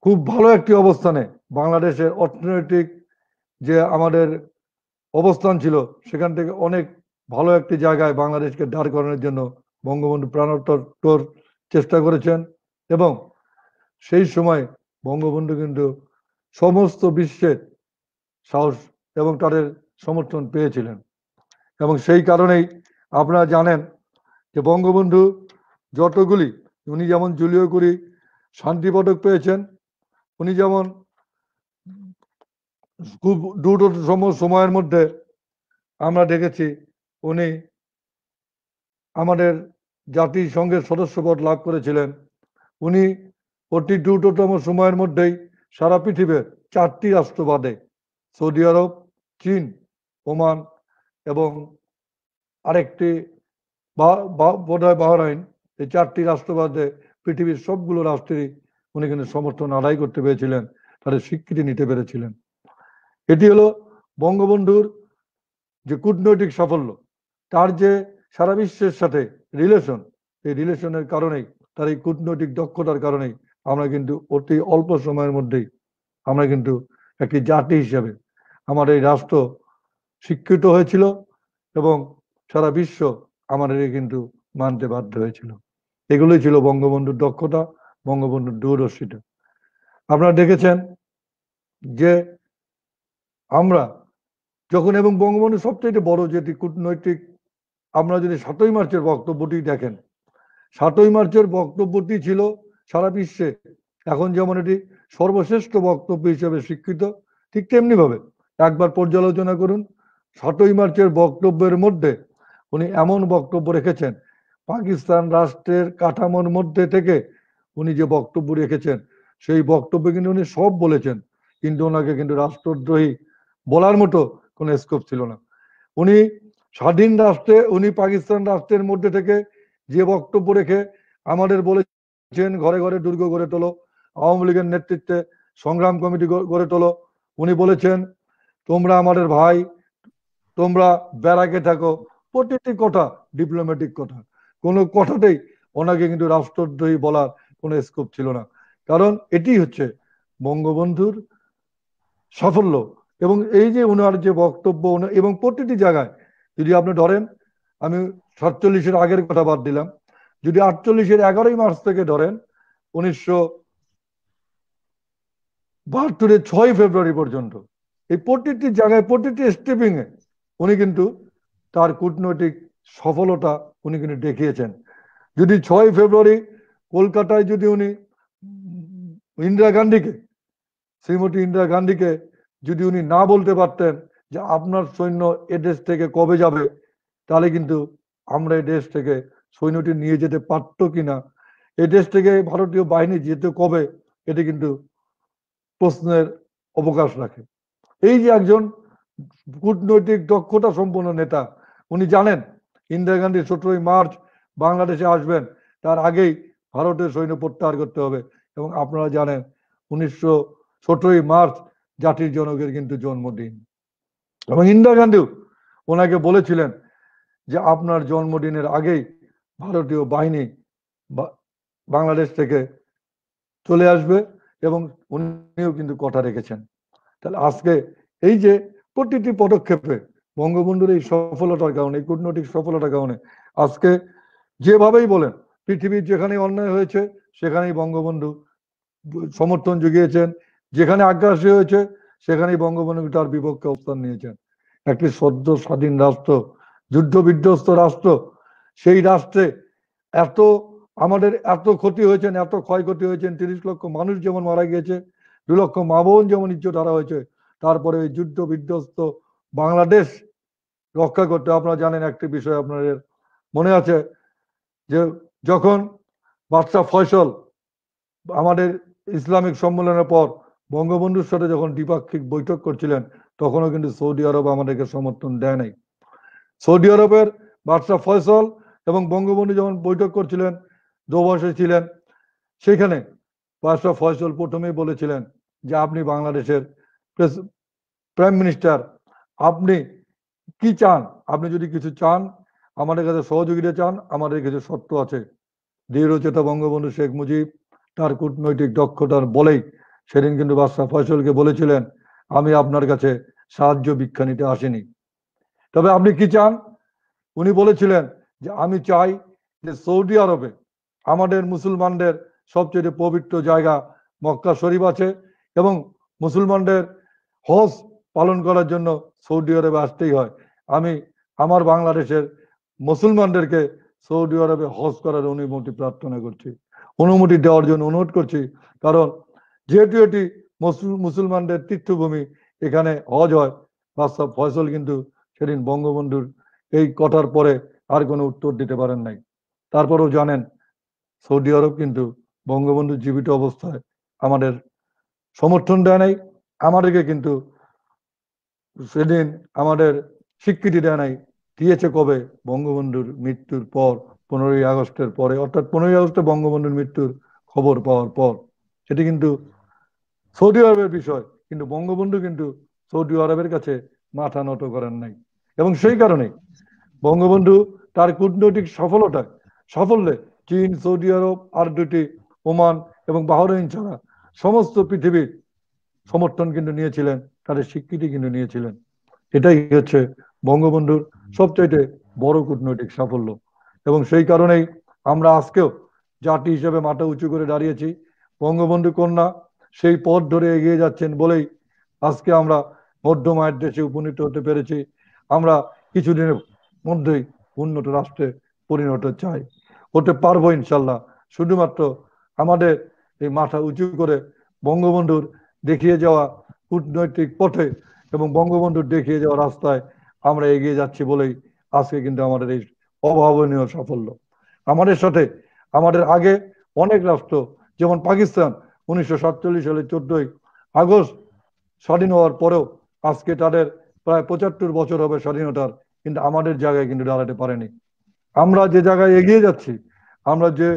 খুব ভালো একটি অবস্থানে, বাংলাদেশের অর্থনৈতিক যে আমাদের অবস্থান ছিল সেখান থেকে অনেক ভালো একটি জায়গায় বাংলাদেশকে দাঁড় করানোর জন্য বঙ্গবন্ধু প্রাণোত্তর চেষ্টা করেছেন। এবং সেই সময় বঙ্গবন্ধু কিন্তু সমস্ত বিশ্বের সাহস এবং তাদের সমর্থন পেয়েছিলেন। এবং সেই কারণেই আপনারা জানেন যে বঙ্গবন্ধু যতগুলি, উনি যেমন জুলিও কুরি শান্তি পদক পেয়েছেন, উনি যেমন খুব দ্রুততম সময়ের মধ্যে আমরা দেখেছি উনি আমাদের জাতিসংঘের সদস্যপদ লাভ করেছিলেন। উনি অতি দ্রুততম সময়ের মধ্যেই সারা পৃথিবীর 4টি রাষ্ট্র বাদে সৌদি আরব, চীন, ওমান এবং আরেকটি বোধহয় বাহরাইন, এই 4টি রাষ্ট্র বাদে পৃথিবীর সবগুলো রাষ্ট্রেরই উনি কিন্তু সমর্থন আদায় করতে পেরেছিলেন, তাদের স্বীকৃতি নিতে পেরেছিলেন। এটি হলো বঙ্গবন্ধুর যে কূটনৈতিক সাফল্য, তার যে সারা বিশ্বের সাথে রিলেশন, এই রিলেশনের কারণেই, তার এই কূটনৈতিক দক্ষতার কারণেই আমরা কিন্তু অতি অল্প সময়ের মধ্যেই আমরা কিন্তু একটি জাতি হিসাবে আমাদের এই রাষ্ট্র স্বীকৃত হয়েছিল এবং সারা বিশ্ব আমাদের কিন্তু মানতে বাধ্য হয়েছিল। এগুলোই ছিল বঙ্গবন্ধুর দক্ষতা, বঙ্গবন্ধুর দূরদর্শিতা। আপনারা দেখেছেন যে আমরা যখন, এবং বঙ্গবন্ধু সবচেয়ে বড় যেটি কূটনৈতিক, আমরা যদি 7ই মার্চের বক্তব্যটি দেখেন, 7ই মার্চের বক্তব্যটি ছিল সারা বিশ্বে এখন যেমন এটি সর্বশ্রেষ্ঠ বক্তব্য হিসেবে স্বীকৃত, ঠিক তেমনি ভাবে একবার পর্যালোচনা করুন 7ই মার্চের বক্তব্যের মধ্যে উনি এমন বক্তব্য রেখেছেন, পাকিস্তান রাষ্ট্রের কাঠামোর মধ্যে থেকে উনি যে বক্তব্য রেখেছেন সেই বক্তব্যে কিন্তু উনি সব বলেছেন, কিন্তু ওনাকে কিন্তু রাষ্ট্রদ্রোহী বলার মতো কোনো স্কোপ ছিল না। উনি স্বাধীন রাষ্ট্রে, উনি পাকিস্তান রাষ্ট্রের মধ্যে থেকে যে বক্তব্য রেখে আমাদের বলেছেন ঘরে ঘরে দুর্গ গড়ে তোলো, আওয়ামী লীগের নেতৃত্বে সংগ্রাম কমিটি গড়ে তোলো। উনি বলেছেন তোমরা আমাদের ভাই, তোমরা ব্যারাকে থাকো, প্রতিটি কথা ডিপ্লোম্যাটিক কথা, কোনো কথাতেই ওনাকে কিন্তু রাষ্ট্রদ্রোহী বলার কোনো স্কোপ ছিল না। কারণ এটি হচ্ছে বঙ্গবন্ধুর সাফল্য। এবং এই যে ওনার যে বক্তব্য, এবং প্রতিটি জায়গায় যদি আপনি ধরেন, আমি 47-এর আগের কথা বাদ দিলাম, যদি 48-এর 11ই মার্চ থেকে ধরেন 1972-এর 6ই ফেব্রুয়ারি পর্যন্ত, এই প্রতিটি জায়গায় প্রতিটি স্টেপিং এ উনি কিন্তু তার কূটনৈতিক সফলতা উনি কিন্তু দেখিয়েছেন। যদি 6ই ফেব্রুয়ারি কলকাতায় যদি উনি ইন্দিরা গান্ধীকে, শ্রীমতী ইন্দিরা গান্ধীকে যদি উনি না বলতে পারতেন যে আপনার সৈন্য এ দেশ থেকে কবে যাবে, তাহলে কিন্তু আমরা এই দেশ থেকে সৈন্যটি নিয়ে যেতে পারতো কিনা, এই দেশ থেকে ভারতীয় বাহিনী যেতে কবে, এটি কিন্তু প্রশ্নের অবকাশ রাখে। এই যে একজন কূটনৈতিক দক্ষতা সম্পন্ন নেতা, উনি জানেন ইন্দিরা গান্ধী 17ই মার্চ বাংলাদেশে আসবেন, তার আগেই ভারতের সৈন্য প্রত্যাহার করতে হবে। এবং আপনারা জানেন 17ই মার্চ জাতির জনকের কিন্তু জন্মদিন, এবং ইন্দিরা গান্ধীও ওনাকে বলেছিলেন যে আপনার জন্মদিনের আগেই ভারতীয় বাহিনী বাংলাদেশ থেকে চলে আসবে, এবং উনিও কিন্তু কথা রেখেছেন। তাহলে আজকে এই যে প্রতিটি পদক্ষেপে বঙ্গবন্ধুর এই সফলতার কারণে, এই কূটনৈতিক সফলতার কারণে আজকে যেভাবেই বলেন পৃথিবীর যেখানে অন্যায় হয়েছে সেখানেই বঙ্গবন্ধু সমর্থন জুগিয়েছেন, যেখানে আগ্রাসী হয়েছে সেখানেই বঙ্গবন্ধু তার বিপক্ষে অবস্থান নিয়েছেন। একটি সদ্য স্বাধীন রাষ্ট্র, যুদ্ধ বিধ্বস্ত রাষ্ট্র, সেই রাষ্ট্রে আমাদের এত ক্ষতি হয়েছেন, এত ক্ষয়ক্ষতি হয়েছেন, 30 লক্ষ মানুষ যেমন মারা গিয়েছে, 2 লক্ষ মা বোন যেমন ইজ্জত হারা হয়েছে, তারপরে ওই যুদ্ধ বিধ্বস্ত বাংলাদেশ রক্ষা করতে, আপনারা জানেন একটি বিষয় আপনাদের মনে আছে যে যখন বাদশাহ ফয়সল আমাদের ইসলামিক সম্মেলনের পর বঙ্গবন্ধুর সাথে যখন দ্বিপাক্ষিক বৈঠক করছিলেন, তখনও কিন্তু সৌদি আরব আমাদেরকে সমর্থন দেয় নাই। সৌদি আরবের বাদশাহ ফয়সল এবং বঙ্গবন্ধু যখন বৈঠক করছিলেন, দোভাষে ছিলেন, সেখানে বাদশাহ ফয়সল প্রথমেই বলেছিলেন যে আপনি বাংলাদেশের প্রাইম মিনিস্টার, আপনি কি চান? আপনি যদি কিছু চান, আমাদের কাছে সহযোগিতা চান, আমাদের কিছু শর্ত আছে। দৃঢ়চেতা বঙ্গবন্ধু শেখ মুজিব তার কূটনৈতিক দক্ষতার বলেই সেদিন কিন্তু বাদশাহ ফয়সলকে বলেছিলেন, আমি আপনার কাছে সাহায্য ভিক্ষা নিতে আসিনি। তবে আপনি কি চান? উনি বলেছিলেন যে আমি চাই যে সৌদি আরবে আমাদের মুসলমানদের সবচেয়ে পবিত্র জায়গা মক্কা শরীফ আছে এবং মুসলমানদের হজ পালন করার জন্য সৌদি আরবে আসতেই হয়। আমি আমার বাংলাদেশের মুসলমানদেরকে সৌদি আরবে হজ করার অনুমতি প্রার্থনা করছি, অনুমতি দেওয়ার জন্য অনুরোধ করছি। কারণ যেহেতু এটি মুসলমানদের তীর্থভূমি, এখানে হজ হয়। বাদশাহ ফয়সল কিন্তু সেদিন বঙ্গবন্ধুর এই কথার পরে আর কোনো উত্তর দিতে পারেন নাই। তারপরেও জানেন, সৌদি আরব কিন্তু বঙ্গবন্ধু জীবিত অবস্থায় আমাদের সমর্থন দেয় নাই, আমাদেরকে কিন্তু সেদিন আমাদের স্বীকৃতি দেয় নাই। দিয়েছে কবে? বঙ্গবন্ধুর মৃত্যুর পর, 15ই আগস্টের পরে, অর্থাৎ 15ই আগস্টে বঙ্গবন্ধুর মৃত্যুর খবর পাওয়ার পর। সেটি কিন্তু সৌদি আরবের বিষয়, কিন্তু বঙ্গবন্ধু কিন্তু সৌদি আরবের কাছে মাথা নত করেন নাই। এবং সেই কারণে বঙ্গবন্ধু তার কূটনৈতিক সাফল্যে চীন, সৌদি আরব আর দুটি ওমান এবং বাহরাইন ছাড়া সমস্ত পৃথিবীর সমর্থন কিন্তু নিয়েছিলেন, তাদের স্বীকৃতি কিন্তু নিয়েছিলেন। এটাই হচ্ছে বঙ্গবন্ধুর সবচাইতে বড় কূটনৈতিক সাফল্য। এবং সেই কারণেই আমরা আজকেও জাতি হিসেবে মাথা উঁচু করে দাঁড়িয়েছি। বঙ্গবন্ধু কন্যা সেই পথ ধরে এগিয়ে যাচ্ছেন বলেই আজকে আমরা মধ্যমায়ের দেশে উপনীত হতে পেরেছি। আমরা কিছুদিনের মধ্যেই উন্নত রাষ্ট্রে পরিণত চাই, হতে পারবো ইনশাল্লাহ। শুধুমাত্র আমাদের এই মাথা উঁচু করে বঙ্গবন্ধুর দেখিয়ে যাওয়া কূটনৈতিক পথে এবং বঙ্গবন্ধুর দেখিয়ে যাওয়া রাস্তায় আমরা এগিয়ে যাচ্ছি বলেই আজকে কিন্তু আমাদের এই অভাবনীয় সাফল্য। আমাদের সাথে আমাদের আগে অনেক রাষ্ট্র, যেমন পাকিস্তান 1947 সালে 14ই আগস্ট স্বাধীন হওয়ার পরেও আজকে তাদের প্রায় 75 বছর হবে স্বাধীনতার, কিন্তু আমাদের জায়গায় কিন্তু দাঁড়াতে পারেনি। আমরা যে জায়গায় এগিয়ে যাচ্ছি, আমরা যে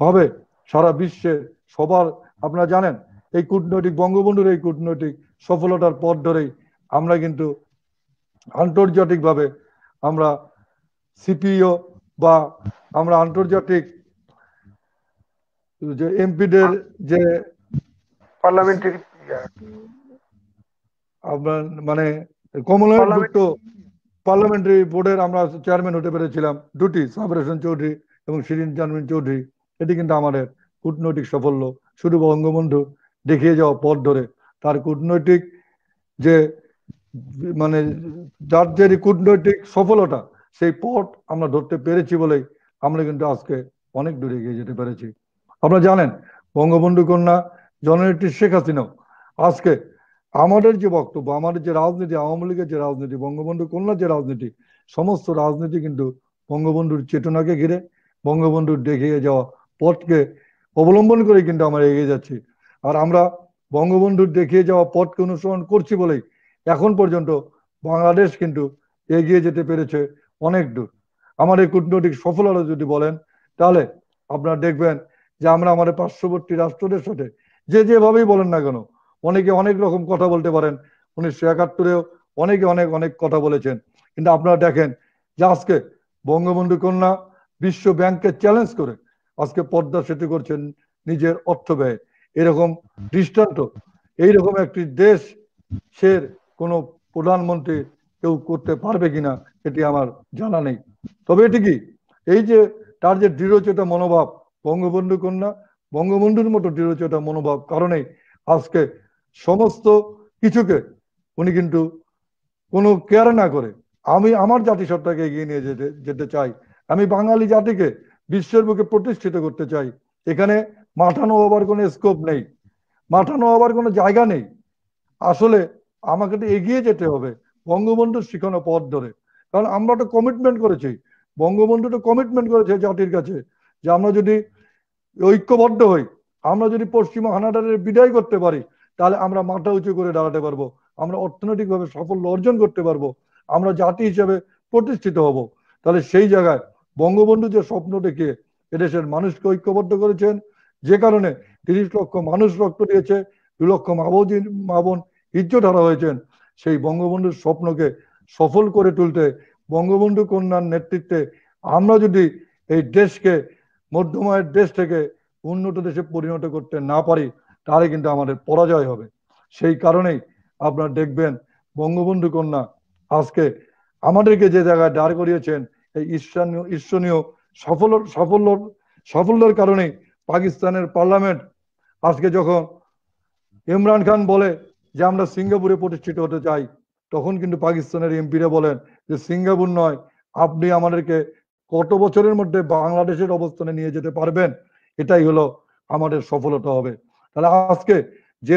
ভাবে সারা বিশ্বে সবার, আপনারা জানেন এই কূটনৈতিক বঙ্গবন্ধুর এই কূটনৈতিক সফলতার পথ ধরেই আমরা কিন্তু আন্তর্জাতিকভাবে আমরা সিপিও বা আমরা আন্তর্জাতিক যে এমপিদের যে পার্লামেন্টারি আপনার মানে কমনওয়েলথভুক্ত পার্লামেন্টারি বোর্ডের আমরা চেয়ারম্যান হতে পেরেছিলাম, দুটি, সাবর হোসেন চৌধুরী এবং শিরিন জারমিন চৌধুরী। এটি কিন্তু আমাদের কূটনৈতিক সাফল্য। শুধু বঙ্গবন্ধু দেখিয়ে যাওয়া পথ ধরে তার কূটনৈতিক যে মানে যার যে কূটনৈতিক সফলতা, সেই পথ আমরা ধরতে পেরেছি বলেই আমরা কিন্তু আজকে অনেক দূরে এগিয়ে যেতে পেরেছি। আপনারা জানেন বঙ্গবন্ধু কন্যা জননেত্রী শেখ হাসিনাও আজকে আমাদের যে বক্তব্য, আমাদের যে রাজনীতি, আওয়ামী লীগের যে রাজনীতি, বঙ্গবন্ধু কন্যার যে রাজনীতি, সমস্ত রাজনীতি কিন্তু বঙ্গবন্ধুর চেতনাকে ঘিরে, বঙ্গবন্ধুর দেখিয়ে যাওয়া পথকে অবলম্বন করে কিন্তু আমরা এগিয়ে যাচ্ছি। আর আমরা বঙ্গবন্ধুর দেখিয়ে যাওয়া পথকে অনুসরণ করছি বলেই এখন পর্যন্ত বাংলাদেশ কিন্তু এগিয়ে যেতে পেরেছে অনেক দূর। আমাদের কূটনৈতিক সফলতা যদি বলেন, তাহলে আপনারা দেখবেন যে আমরা আমাদের পার্শ্ববর্তী রাষ্ট্রদের সাথে যেভাবেই বলেন না কেন, অনেকে অনেক রকম কথা বলতে পারেন, 1971-এও অনেকে অনেক অনেক কথা বলেছেন, কিন্তু আপনারা দেখেন যে আজকে বঙ্গবন্ধু কন্যা বিশ্ব ব্যাংককে চ্যালেঞ্জ করে আজকে পদ্মা সেতু করছেন নিজের অর্থ ব্যয়। এরকম দৃষ্টান্ত এইরকম একটি দেশের কোন প্রধানমন্ত্রী কেউ করতে পারবে কিনা এটি আমার জানা নেই। তবে এটি কি, এই যে তার যে দৃঢ়চেতা মনোভাব, বঙ্গবন্ধু কন্যা বঙ্গবন্ধুর মতো দৃঢ়চেতা মনোভাব কারণেই আজকে সমস্ত কিছুকে উনি কিন্তু কোনো কেয়ার না করে আমি আমার জাতিসত্তাকে এগিয়ে নিয়ে যেতে চাই, আমি বাঙালি জাতিকে বিশ্বের বুকে প্রতিষ্ঠিত করতে চাই। এখানে মাঠানো হবার কোনো স্কোপ নেই, মাঠানো হবার কোনো জায়গা নেই। আসলে আমাকে তো এগিয়ে যেতে হবে বঙ্গবন্ধুর শিখানো পথ ধরে। কারণ আমরা তো কমিটমেন্ট করেছি, বঙ্গবন্ধু তো কমিটমেন্ট করেছে জাতির কাছে যে আমরা যদি ঐক্যবদ্ধ হই, আমরা যদি পশ্চিমা হানাদারের বিদায় করতে পারি, তাহলে আমরা মাথা উঁচু করে দাঁড়াতে পারবো, আমরা অর্থনৈতিকভাবে সাফল্য অর্জন করতে পারবো, আমরা জাতি হিসেবে প্রতিষ্ঠিত হব। তাহলে সেই জায়গায় বঙ্গবন্ধু যে স্বপ্ন দেখে এদেশের মানুষকে ঐক্যবদ্ধ করেছেন, যে কারণে 30 লক্ষ মানুষ রক্ত দিয়েছে, 2 লক্ষ মা বোন ইজ্জত হারা হয়েছেন, সেই বঙ্গবন্ধুর স্বপ্নকে সফল করে তুলতে বঙ্গবন্ধু কন্যার নেতৃত্বে আমরা যদি এই দেশকে মধ্যমায়ের দেশ থেকে উন্নত দেশে পরিণত করতে না পারি, তাহলে কিন্তু আমাদের পরাজয় হবে। সেই কারণেই আপনারা দেখবেন বঙ্গবন্ধু কন্যা আজকে আমাদেরকে যে জায়গায় দাঁড় করিয়েছেন, এই ঈর্ষণীয় সাফল্যের কারণে পাকিস্তানের পার্লামেন্ট আজকে যখন ইমরান খান বলে যে আমরা সিঙ্গাপুরে প্রতিষ্ঠিত হতে চাই, তখন কিন্তু পাকিস্তানের এমপিরা বলেন যে সিঙ্গাপুর নয়, আপনি আমাদেরকে কত বছরের মধ্যে বাংলাদেশের অবস্থানে নিয়ে যেতে পারবেন, এটাই হলো আমাদের সফলতা হবে। তাহলে আজকে যে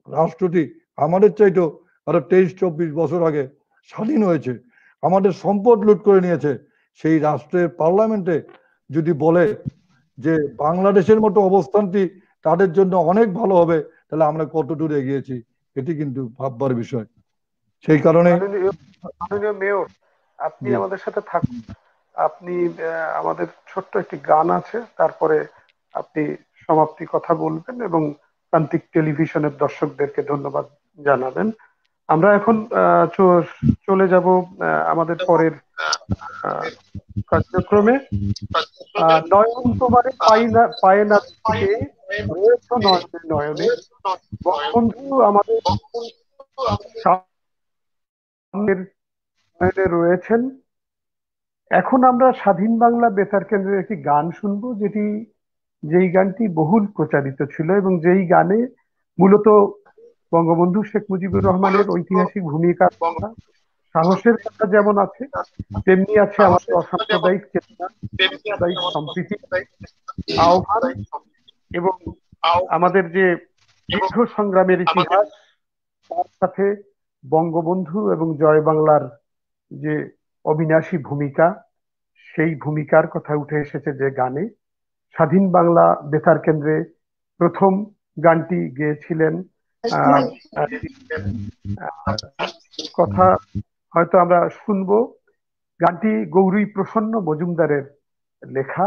রাষ্ট্রটি আমাদের চাইতো আরো 23-24 বছর আগে স্বাধীন হয়েছে, আমাদের সম্পদ লুট করে নিয়েছে, সেই রাষ্ট্রের পার্লামেন্টে যদি বলে যে বাংলাদেশের মতো অবস্থানটি তাদের জন্য অনেক ভালো হবে, তাহলে আমরা কত দূর এগিয়েছি, এটি কিন্তু ভাববার বিষয়। সেই কারণে মাননীয় মেয়র, আপনি আমাদের সাথে থাকুন। আপনি আমাদের ছোট্ট একটি গান আছে, তারপরে আপনি সমাপ্তি কথা বলবেন এবং প্রান্তিক টেলিভিশনের দর্শকদেরকে ধন্যবাদ জানাবেন। আমরা এখন চলে যাব আমাদের পরের কার্যক্রমে। নয়ন তোমারে পায়ে না থেকে রয়েছ নয়নে নয়নে, বঙ্গবন্ধু আমাদের সামনের নয়নে রয়েছেন। এখন আমরা স্বাধীন বাংলা বেতার কেন্দ্রের একটি গান শুনবো, যেই গানটি বহুল প্রচারিত ছিল এবং যেই গানে মূলত বঙ্গবন্ধু শেখ মুজিবুর রহমানের ঐতিহাসিক ভূমিকা, সাহসের কথা যেমন আছে, তেমনি আছে আমাদের অসাম্প্রদায়িক চেতনা, সাম্প্রদায়িক সম্প্রীতি, আহ্বান এবং আমাদের যে দীর্ঘ সংগ্রামের ইতিহাস, তার সাথে বঙ্গবন্ধু এবং জয় বাংলার যে অবিনাশী ভূমিকা, সেই ভূমিকার কথা উঠে এসেছে যে গানে। স্বাধীন বাংলা বেতার কেন্দ্রে প্রথম গানটি গেয়েছিলেন, কথা হয়তো আমরা শুনবো। গানটি গৌরী প্রসন্ন মজুমদারের লেখা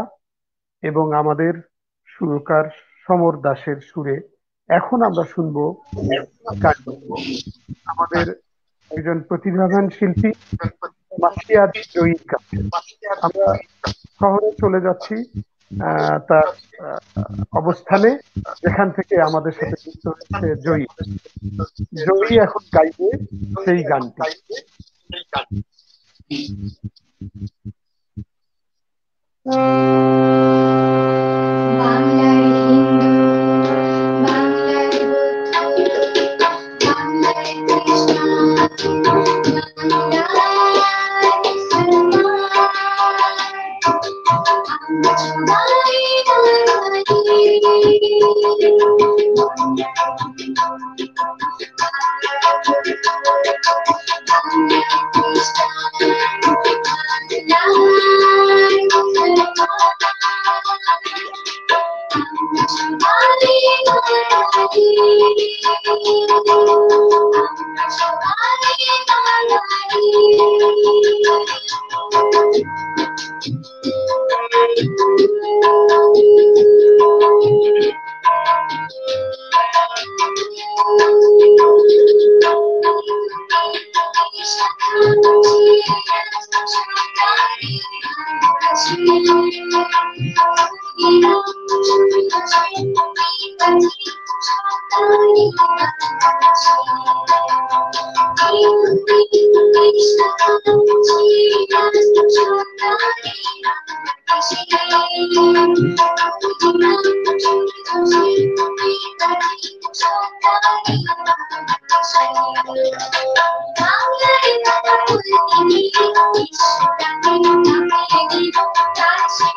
এবং আমাদের সুরকার সমর দাসের সুরে। এখন আমরা শুনবো আমাদের একজন প্রতিভাবান শিল্পী মাসিয়ার জয়ীর কাছে। আমরা শহরে চলে যাচ্ছি তার অবস্থানে, যেখান থেকে আমাদের সাথে যুক্ত হচ্ছে জয়ী। জয়ী এখন গাইবে সেই গানটি। বাংলার হিন্দু, বাংলার বৌদ্ধ, বাংলার খ্রিস্টান,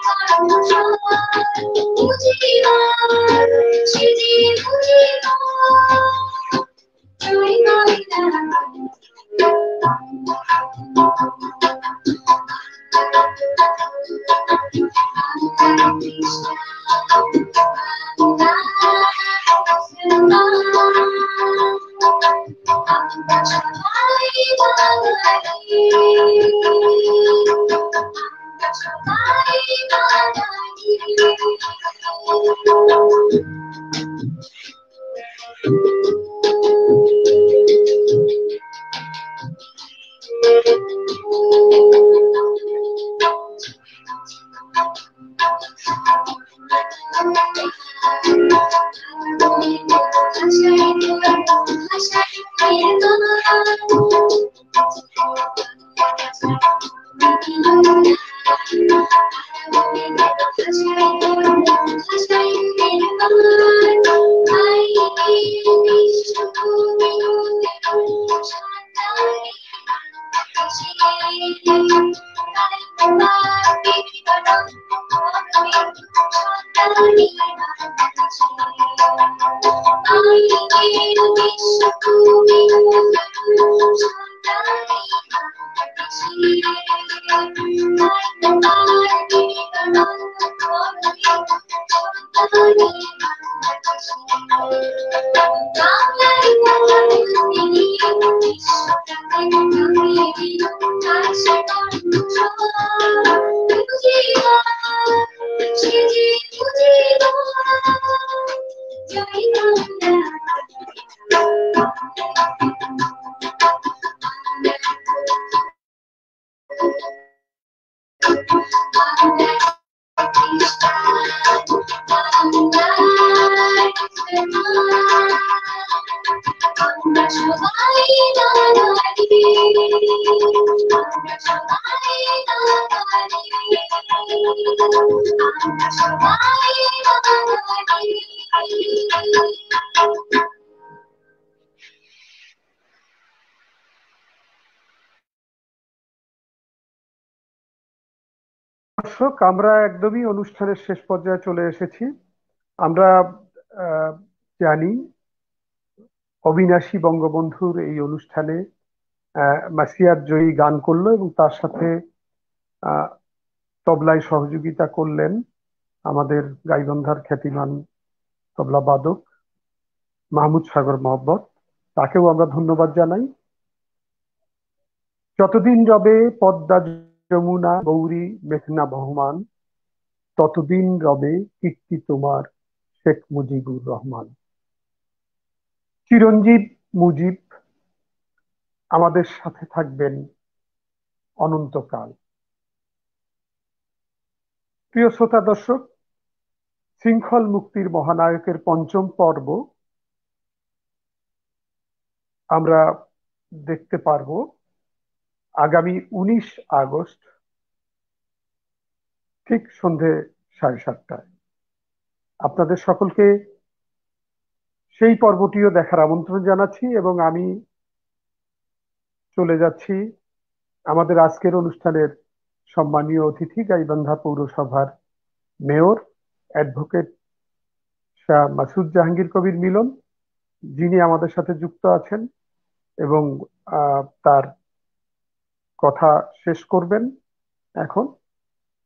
বাংলার মুসলমান, আমরা সবাই দর্শক, আমরা একদমই অনুষ্ঠানের শেষ পর্যায়ে চলে এসেছি। আমরা জানি অবিনাশী বঙ্গবন্ধুর এই অনুষ্ঠানে মাসিয়াত জয়ী গান করলো এবং তার সাথে তবলায় সহযোগিতা করলেন আমাদের গাইবান্ধার খ্যাতিমান তবলা বাদক মাহমুদ সাগর মহব্বত। তাকেও আমরা ধন্যবাদ জানাই। যতদিন রবে পদ্মা যমুনা গৌরী মেঘনা বহমান, ততদিন রবে কীর্তি তোমার শেখ মুজিবুর রহমান। চিরঞ্জীব মুজিব আমাদের সাথে থাকবেন অনন্তকাল। প্রিয় শ্রোতা দর্শক, শৃঙ্খল মুক্তির মহানায়কের পঞ্চম পর্ব আমরা দেখতে পারব আগামী 19 আগস্ট ঠিক সন্ধে 7:30টায়। আপনাদের সকলকে সেই পর্বটিও দেখার আমন্ত্রণ জানাচ্ছি এবং আমি চলে যাচ্ছি আমাদের আজকের অনুষ্ঠানের সম্মানীয় অতিথি গাইবান্ধা পৌরসভার মেয়র অ্যাডভোকেট শাহ মাসুদ জাহাঙ্গীর কবির মিলন, যিনি আমাদের সাথে যুক্ত আছেন এবং তার কথা শেষ করবেন। এখন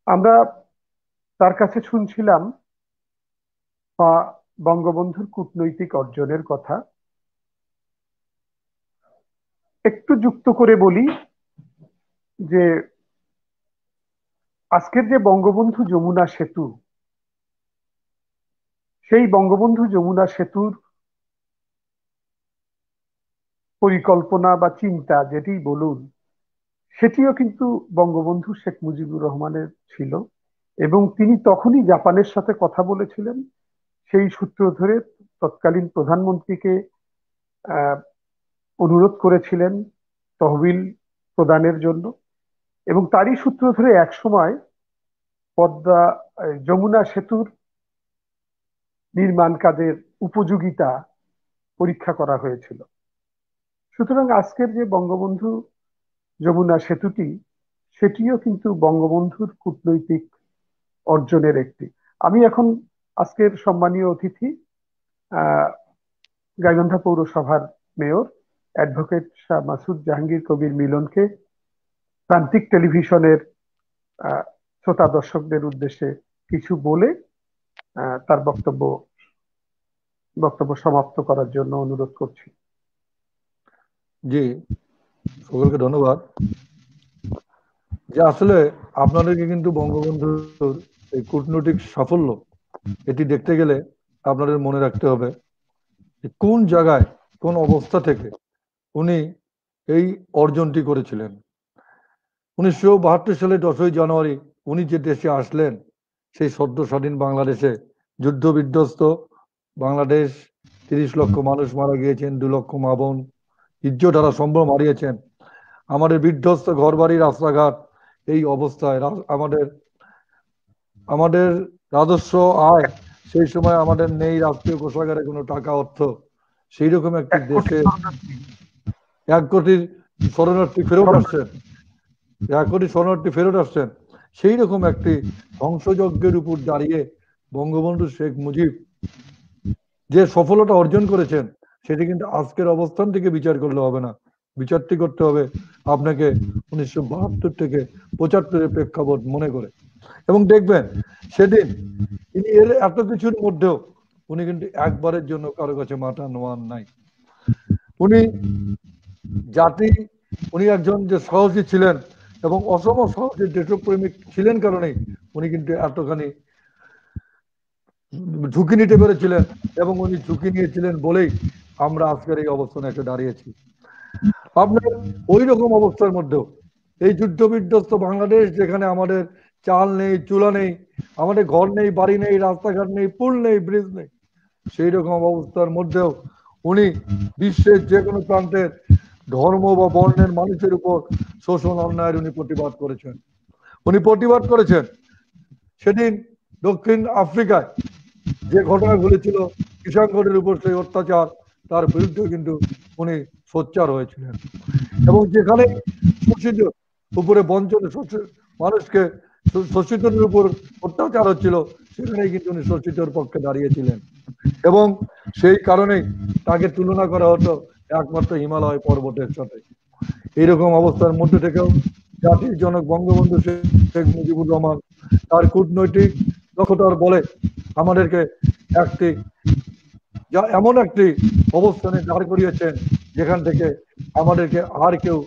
আমরা তার কাছে শুনছিলাম বঙ্গবন্ধুর কূটনৈতিক অর্জনের কথা। একটু যুক্ত করে বলি যে আজকের যে বঙ্গবন্ধু যমুনা সেতু, সেই বঙ্গবন্ধু যমুনা সেতুর পরিকল্পনা বা চিন্তা যেটি বলুন, সেটিও কিন্তু বঙ্গবন্ধু শেখ মুজিবুর রহমানের ছিল এবং তিনি তখনই জাপানের সাথে কথা বলেছিলেন। সেই সূত্র ধরে তৎকালীন প্রধানমন্ত্রীকে অনুরোধ করেছিলেন তহবিল প্রদানের জন্য এবং তারই সূত্র ধরে একসময় পদ্মা যমুনা সেতুর নির্মাণ কাজের উপযোগিতা পরীক্ষা করা হয়েছিল। সুতরাং আজকের যে বঙ্গবন্ধু যমুনা সেতুটি, সেটিও কিন্তু বঙ্গবন্ধুর কূটনৈতিক অর্জনের একটি। আমি এখন আজকের সম্মানীয় অতিথি গাইবান্ধা পৌরসভার মেয়র অ্যাডভোকেট শাহ মাসুদ জাহাঙ্গীর কবির মিলনকে প্রান্তিক টেলিভিশনের শ্রোতা দর্শকদের উদ্দেশ্যে কিছু বলে তার বক্তব্য সমাপ্ত করার জন্য অনুরোধ করছি। জি, সকলকে ধন্যবাদ। যে আসলে আপনাদেরকে কিন্তু বঙ্গবন্ধুর এই কূটনৈতিক সাফল্য এটি দেখতে গেলে আপনাদের মনে রাখতে হবে যে কোন জায়গায় কোন অবস্থা থেকে উনি এই অর্জনটি করেছিলেন। 1972 সালে 10ই জানুয়ারি উনি যে দেশে আসলেন, সেই সদ্য স্বাধীন বাংলাদেশে যুদ্ধ বিধ্বস্ত বাংলাদেশ, 30 লক্ষ মানুষ মারা গিয়েছেন, 2 লক্ষ মা বোন ইজ্জত হারা সম্ভ্রম হারিয়েছেন। আমাদের বিধ্বস্ত ঘরবাড়ি, রাস্তাঘাট এই অবস্থায় আমাদের আমাদের রাজস্ব আয় সেই সময় আমাদের নেই, রাষ্ট্রীয় কোষাগারে কোনো টাকা অর্থ, সেই রকম একটি 1 কোটি দেশে 1 কোটি শরণার্থী ফেরত আসছেন, 1 কোটি শরণার্থী ফেরত আসছেন, সেই রকম একটি ধ্বংসযজ্ঞের উপর দাঁড়িয়ে বঙ্গবন্ধু শেখ মুজিব যে সফলতা অর্জন করেছেন, সেটি কিন্তু আজকের অবস্থান থেকে বিচার করলে হবে না, বিচারটি করতে হবে আপনাকে 1972 থেকে 75-এর প্রেক্ষাপট মনে করে। এবং দেখবেন সেদিন তিনি এর এত কিছুর মধ্যেও উনি কিন্তু একবারের জন্য কারো কাছে মাথা নোয়ান নাই। উনি জাতি, উনি একজন যে সাহসী ছিলেন এবং অসম সাহসী দেশপ্রেমিক ছিলেন কারণেই উনি কিন্তু এতখানি ঝুঁকি নিতে পেরেছিলেন, এবং উনি ঝুঁকি নিয়েছিলেন বলেই আমরা আজকের এই অবস্থানে এসে দাঁড়িয়েছি। আপনার ওই রকম অবস্থার মধ্যেও এই যুদ্ধ বিধ্বস্ত বাংলাদেশ, যেখানে আমাদের চাল নেই, চুলা নেই, আমাদের ঘর নেই, বাড়ি নেই, রাস্তাঘাট নেই, পুল নেই, ব্রিজ নেই, সেই রকম অবস্থার মধ্যেও উনি বিশ্বের যে কোনো প্রান্তের ধর্ম বা বর্ণের মানুষের উপর শোষণ অন্যায়ের উনি প্রতিবাদ করেছেন। সেদিন দক্ষিণ আফ্রিকায় যে ঘটনা ঘটেছিল কৃষকদের উপর সেই অত্যাচার, তার বিরুদ্ধে কিন্তু উনি সোচ্চার হয়েছিলেন। এবং যেখানে শোষিত উপরে বঞ্চন, মানুষকে শোষিতের উপর অত্যাচার হচ্ছিল, সেখানেই কিন্তু উনি শোষিতের পক্ষে দাঁড়িয়েছিলেন। এবং সেই কারণেই তাকে তুলনা করা হতো একমাত্র হিমালয় পর্বতের সাথে। এইরকম অবস্থার মধ্যে থেকেও জাতির জনক বঙ্গবন্ধু শেখ মুজিবুর রহমান তার কূটনৈতিক দক্ষতার বলে আমাদেরকে এমন একটি অবস্থানে দাঁড় করিয়েছেন, যেখান থেকে আমাদেরকে আর কেউ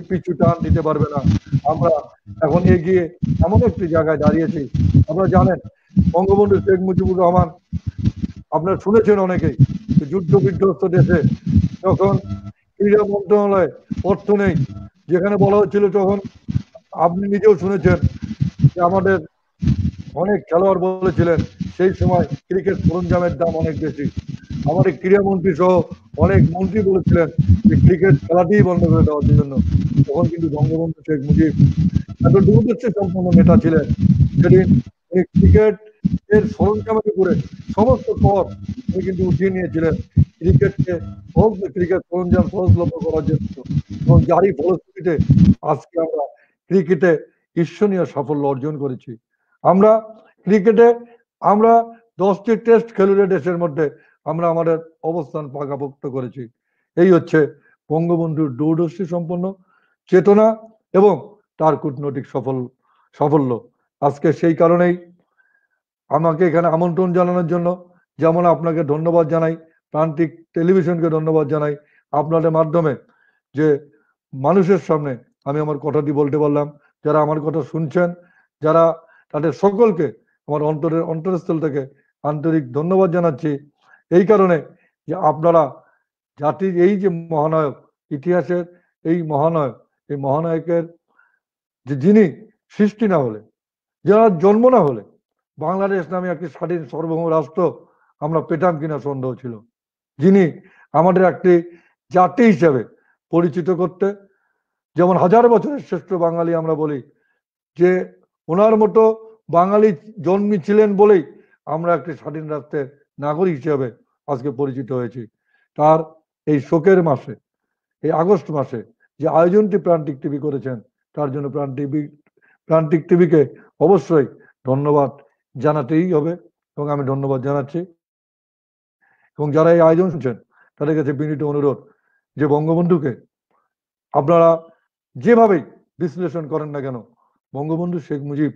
পিছু টান দিতে পারবে না। আমরা এখন এগিয়ে এমন একটি জায়গায় দাঁড়িয়েছি। আপনারা জানেন বঙ্গবন্ধু শেখ মুজিবুর রহমান, আপনারা শুনেছেন অনেকেই, যুদ্ধ বিধ্বস্ত দেশে যখন ক্রীড়া মন্ত্রণালয়ে অর্থ নেই, যেখানে বলা হচ্ছিল, তখন আপনি নিজেও শুনেছেন যে আমাদের অনেক খেলোয়াড় বলেছিলেন সেই সময় ক্রিকেট সরঞ্জামের দাম অনেক বেশি। আমাদের ক্রীড়ামন্ত্রী সহ অনেক মন্ত্রী বলেছিলেন যে ক্রিকেট খেলাতেই বন্ধ করে দেওয়ার জন্য। তখন কিন্তু বঙ্গবন্ধু শেখ মুজিব এত দূরদর্শী সম্পন্ন নেতা ছিলেন, সেদিন উনি ক্রিকেট এর সরঞ্জামের উপরে সমস্ত কর উনি কিন্তু উঠিয়ে নিয়েছিলেন ক্রিকেটকে, ক্রিকেট সরঞ্জাম সহজলভ্য করার জন্য। এবং যারই ফলশ্রুতিতে আজকে আমরা ক্রিকেটে ঈর্ষণীয় সাফল্য অর্জন করেছি। আমরা ক্রিকেটে 10টি টেস্ট খেলুড়ে দেশের মধ্যে আমরা আমাদের অবস্থান পাকাপোক্ত করেছি। এই হচ্ছে বঙ্গবন্ধুর দূরদর্শী সম্পন্ন চেতনা এবং তার কূটনৈতিক সাফল্য। আজকে সেই কারণেই আমাকে এখানে আমন্ত্রণ জানানোর জন্য যেমন আপনাকে ধন্যবাদ জানাই, প্রান্তিক টেলিভিশনকে ধন্যবাদ জানাই, আপনাদের মাধ্যমে যে মানুষের সামনে আমি আমার কথাটি বলতে পারলাম। যারা আমার কথা শুনছেন, যারা, তাদের সকলকে আমার অন্তরস্থল থেকে আন্তরিক ধন্যবাদ জানাচ্ছি, এই কারণে যে আপনারা জাতির এই যে মহানায়ক, ইতিহাসের এই মহানায়কের যে যিনি সৃষ্টি না হলে, যারা জন্ম না হলে বাংলাদেশ নামে একটি স্বাধীন সার্বভৌম রাষ্ট্র আমরা পেতাম কিনা সন্দেহ ছিল। যিনি আমাদের একটি জাতি হিসেবে পরিচিত করতে, যেমন 1000 বছরের শ্রেষ্ঠ বাঙালি আমরা বলি, যে ওনার মতো বাঙালি জন্মেছিলেন বলেই আমরা একটি স্বাধীন রাষ্ট্রের নাগরিক হিসেবে আজকে পরিচিত হয়েছি। তার এই শোকের মাসে, এই আগস্ট মাসে যে আয়োজনটি প্রান্তিক টিভি করেছেন, তার জন্য প্রান্তিক টিভিকে অবশ্যই ধন্যবাদ জানাতেই হবে, এবং আমি ধন্যবাদ জানাচ্ছি। এবং যারা এই আয়োজন শুনছেন তাদের কাছে বিনীত অনুরোধ যে বঙ্গবন্ধুকে আপনারা যেভাবেই বিশ্লেষণ করেন না কেন, বঙ্গবন্ধু শেখ মুজিব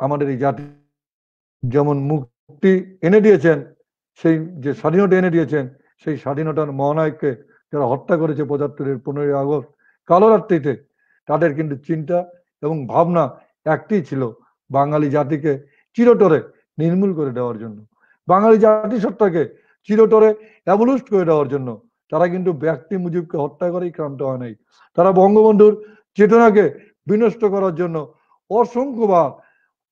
আমাদের এই জাতি যেমন মুক্তি এনে দিয়েছেন, সেই যে স্বাধীনতা এনে দিয়েছেন, সেই স্বাধীনতার মহানায়ককে যারা হত্যা করেছে 75-এর 15ই আগস্ট কালো রাত্রিতে, তাদের কিন্তু চিন্তা এবং ভাবনা একটাই ছিল, বাঙালি জাতিকে চিরতরে নির্মূল করে দেওয়ার জন্য, বাঙালি জাতিসত্তাকে চিরতরে অ্যাবলিস্ট করে দেওয়ার জন্য। তারা কিন্তু ব্যক্তি মুজিবকে হত্যা করেই ক্রান্ত হয় নাই, তারা বঙ্গবন্ধুর চেতনাকে বিনষ্ট করার জন্য অসংখ্যবার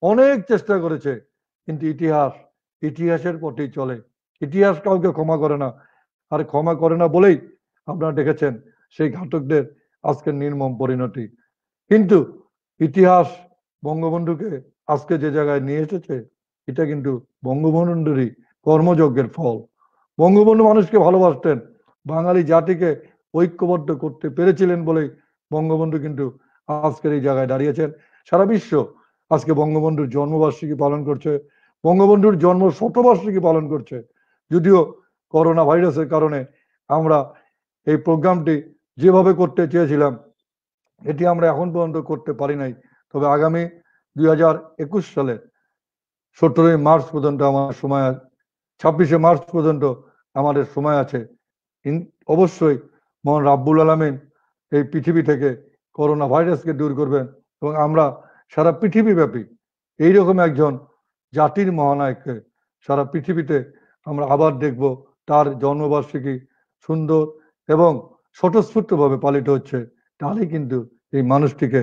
অনেক চেষ্টা করেছে। কিন্তু ইতিহাসের পথেই চলে, ইতিহাস কাউকে ক্ষমা করে না, আর ক্ষমা করে না বলেই আপনারা দেখেছেন সেই ঘাতকদের আজকের নির্মম পরিণতি। কিন্তু ইতিহাস বঙ্গবন্ধুকে আজকে যে জায়গায় নিয়ে এসেছে, এটা কিন্তু বঙ্গবন্ধুরই কর্মযজ্ঞের ফল। বঙ্গবন্ধু মানুষকে ভালোবাসতেন, বাঙালি জাতিকে ঐক্যবদ্ধ করতে পেরেছিলেন বলেই বঙ্গবন্ধু কিন্তু আজকের এই জায়গায় দাঁড়িয়েছেন। সারা বিশ্ব আজকে বঙ্গবন্ধুর জন্মবার্ষিকী পালন করছে, বঙ্গবন্ধুর জন্ম শতবার্ষিকী পালন করছে। যদিও করোনা ভাইরাসের কারণে আমরা এই প্রোগ্রামটি যেভাবে করতে চেয়েছিলাম এটি আমরা এখন পর্যন্ত করতে পারি নাই। তবে আগামী 2021 সালের 17 মার্চ পর্যন্ত আমার সময়, 26 মার্চ পর্যন্ত আমাদের সময় আছে। অবশ্যই মহান রাব্বুল আলামিন এই পৃথিবী থেকে করোনা ভাইরাসকে দূর করবেন এবং আমরা সারা পৃথিবীব্যাপী এইরকম একজন জাতির মহানায়ককে সারা পৃথিবীতে আমরা আবার দেখব। তার জন্মবার্ষিকী সুন্দর এবং স্বতঃস্ফূর্তভাবে পালিত হচ্ছে, তাহলেই কিন্তু এই মানুষটিকে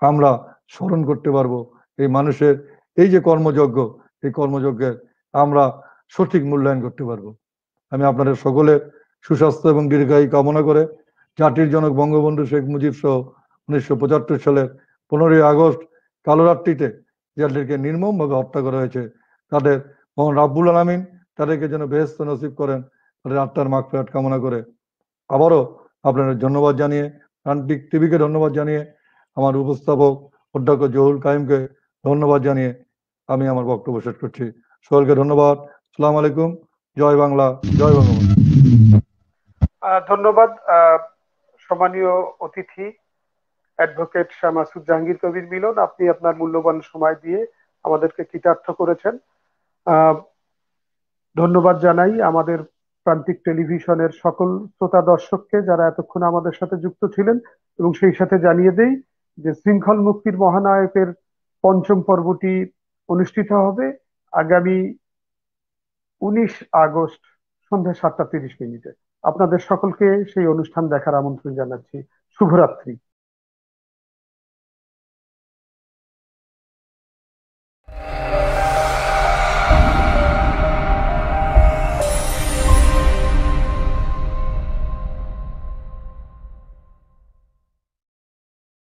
আমরা স্মরণ করতে পারবো। এই মানুষের এই যে কর্মযজ্ঞ, এই কর্মযজ্ঞের আমরা সঠিক মূল্যায়ন করতে পারবো। আমি আপনাদের সকলের সুস্বাস্থ্য এবং দীর্ঘায়ু কামনা করে জাতির জনক বঙ্গবন্ধু শেখ মুজিব সহ 1975 সালের 15ই আগস্ট কালোরাত্রিতে যাদেরকে নির্মমভাবে হত্যা করা হয়েছে, তাদের মহান রাব্বুল আলামিন তাদেরকে যেন বেহেশত নসিব করেন, তাদের আত্মার মাগফিরাত কামনা করে আবারও আপনাদের ধন্যবাদ জানিয়ে, প্রান্তিক টিভিকে ধন্যবাদ জানিয়ে, আমার উপস্থাপক অধ্যক্ষ জহুর কাইমকে ধন্যবাদ জানিয়ে আমি আমার বক্তব্য শেষ করছি। সকলকে ধন্যবাদ। আসসালামু আলাইকুম। জয় বাংলা, জয় বঙ্গবন্ধু। ধন্যবাদ সম্মানীয় অতিথি অ্যাডভোকেট শাহ মাসুদ জাহাঙ্গীর কবির মিলন, আপনি আপনার মূল্যবান সময় দিয়ে আমাদেরকে কৃতার্থ করেছেন। ধন্যবাদ জানাই আমাদের প্রান্তিক টেলিভিশনের সকল শ্রোতা দর্শককে যারা এতক্ষণ আমাদের সাথে যুক্ত ছিলেন, এবং সেই সাথে জানিয়ে দেই যে শৃঙ্খল মুক্তির মহানায়কের পঞ্চম পর্বটি অনুষ্ঠিত হবে আগামী 19 আগস্ট সন্ধ্যা 7:30 আপনাদের সকলকে সেই অনুষ্ঠান দেখার আমন্ত্রণ জানাচ্ছি। শুভরাত্রি।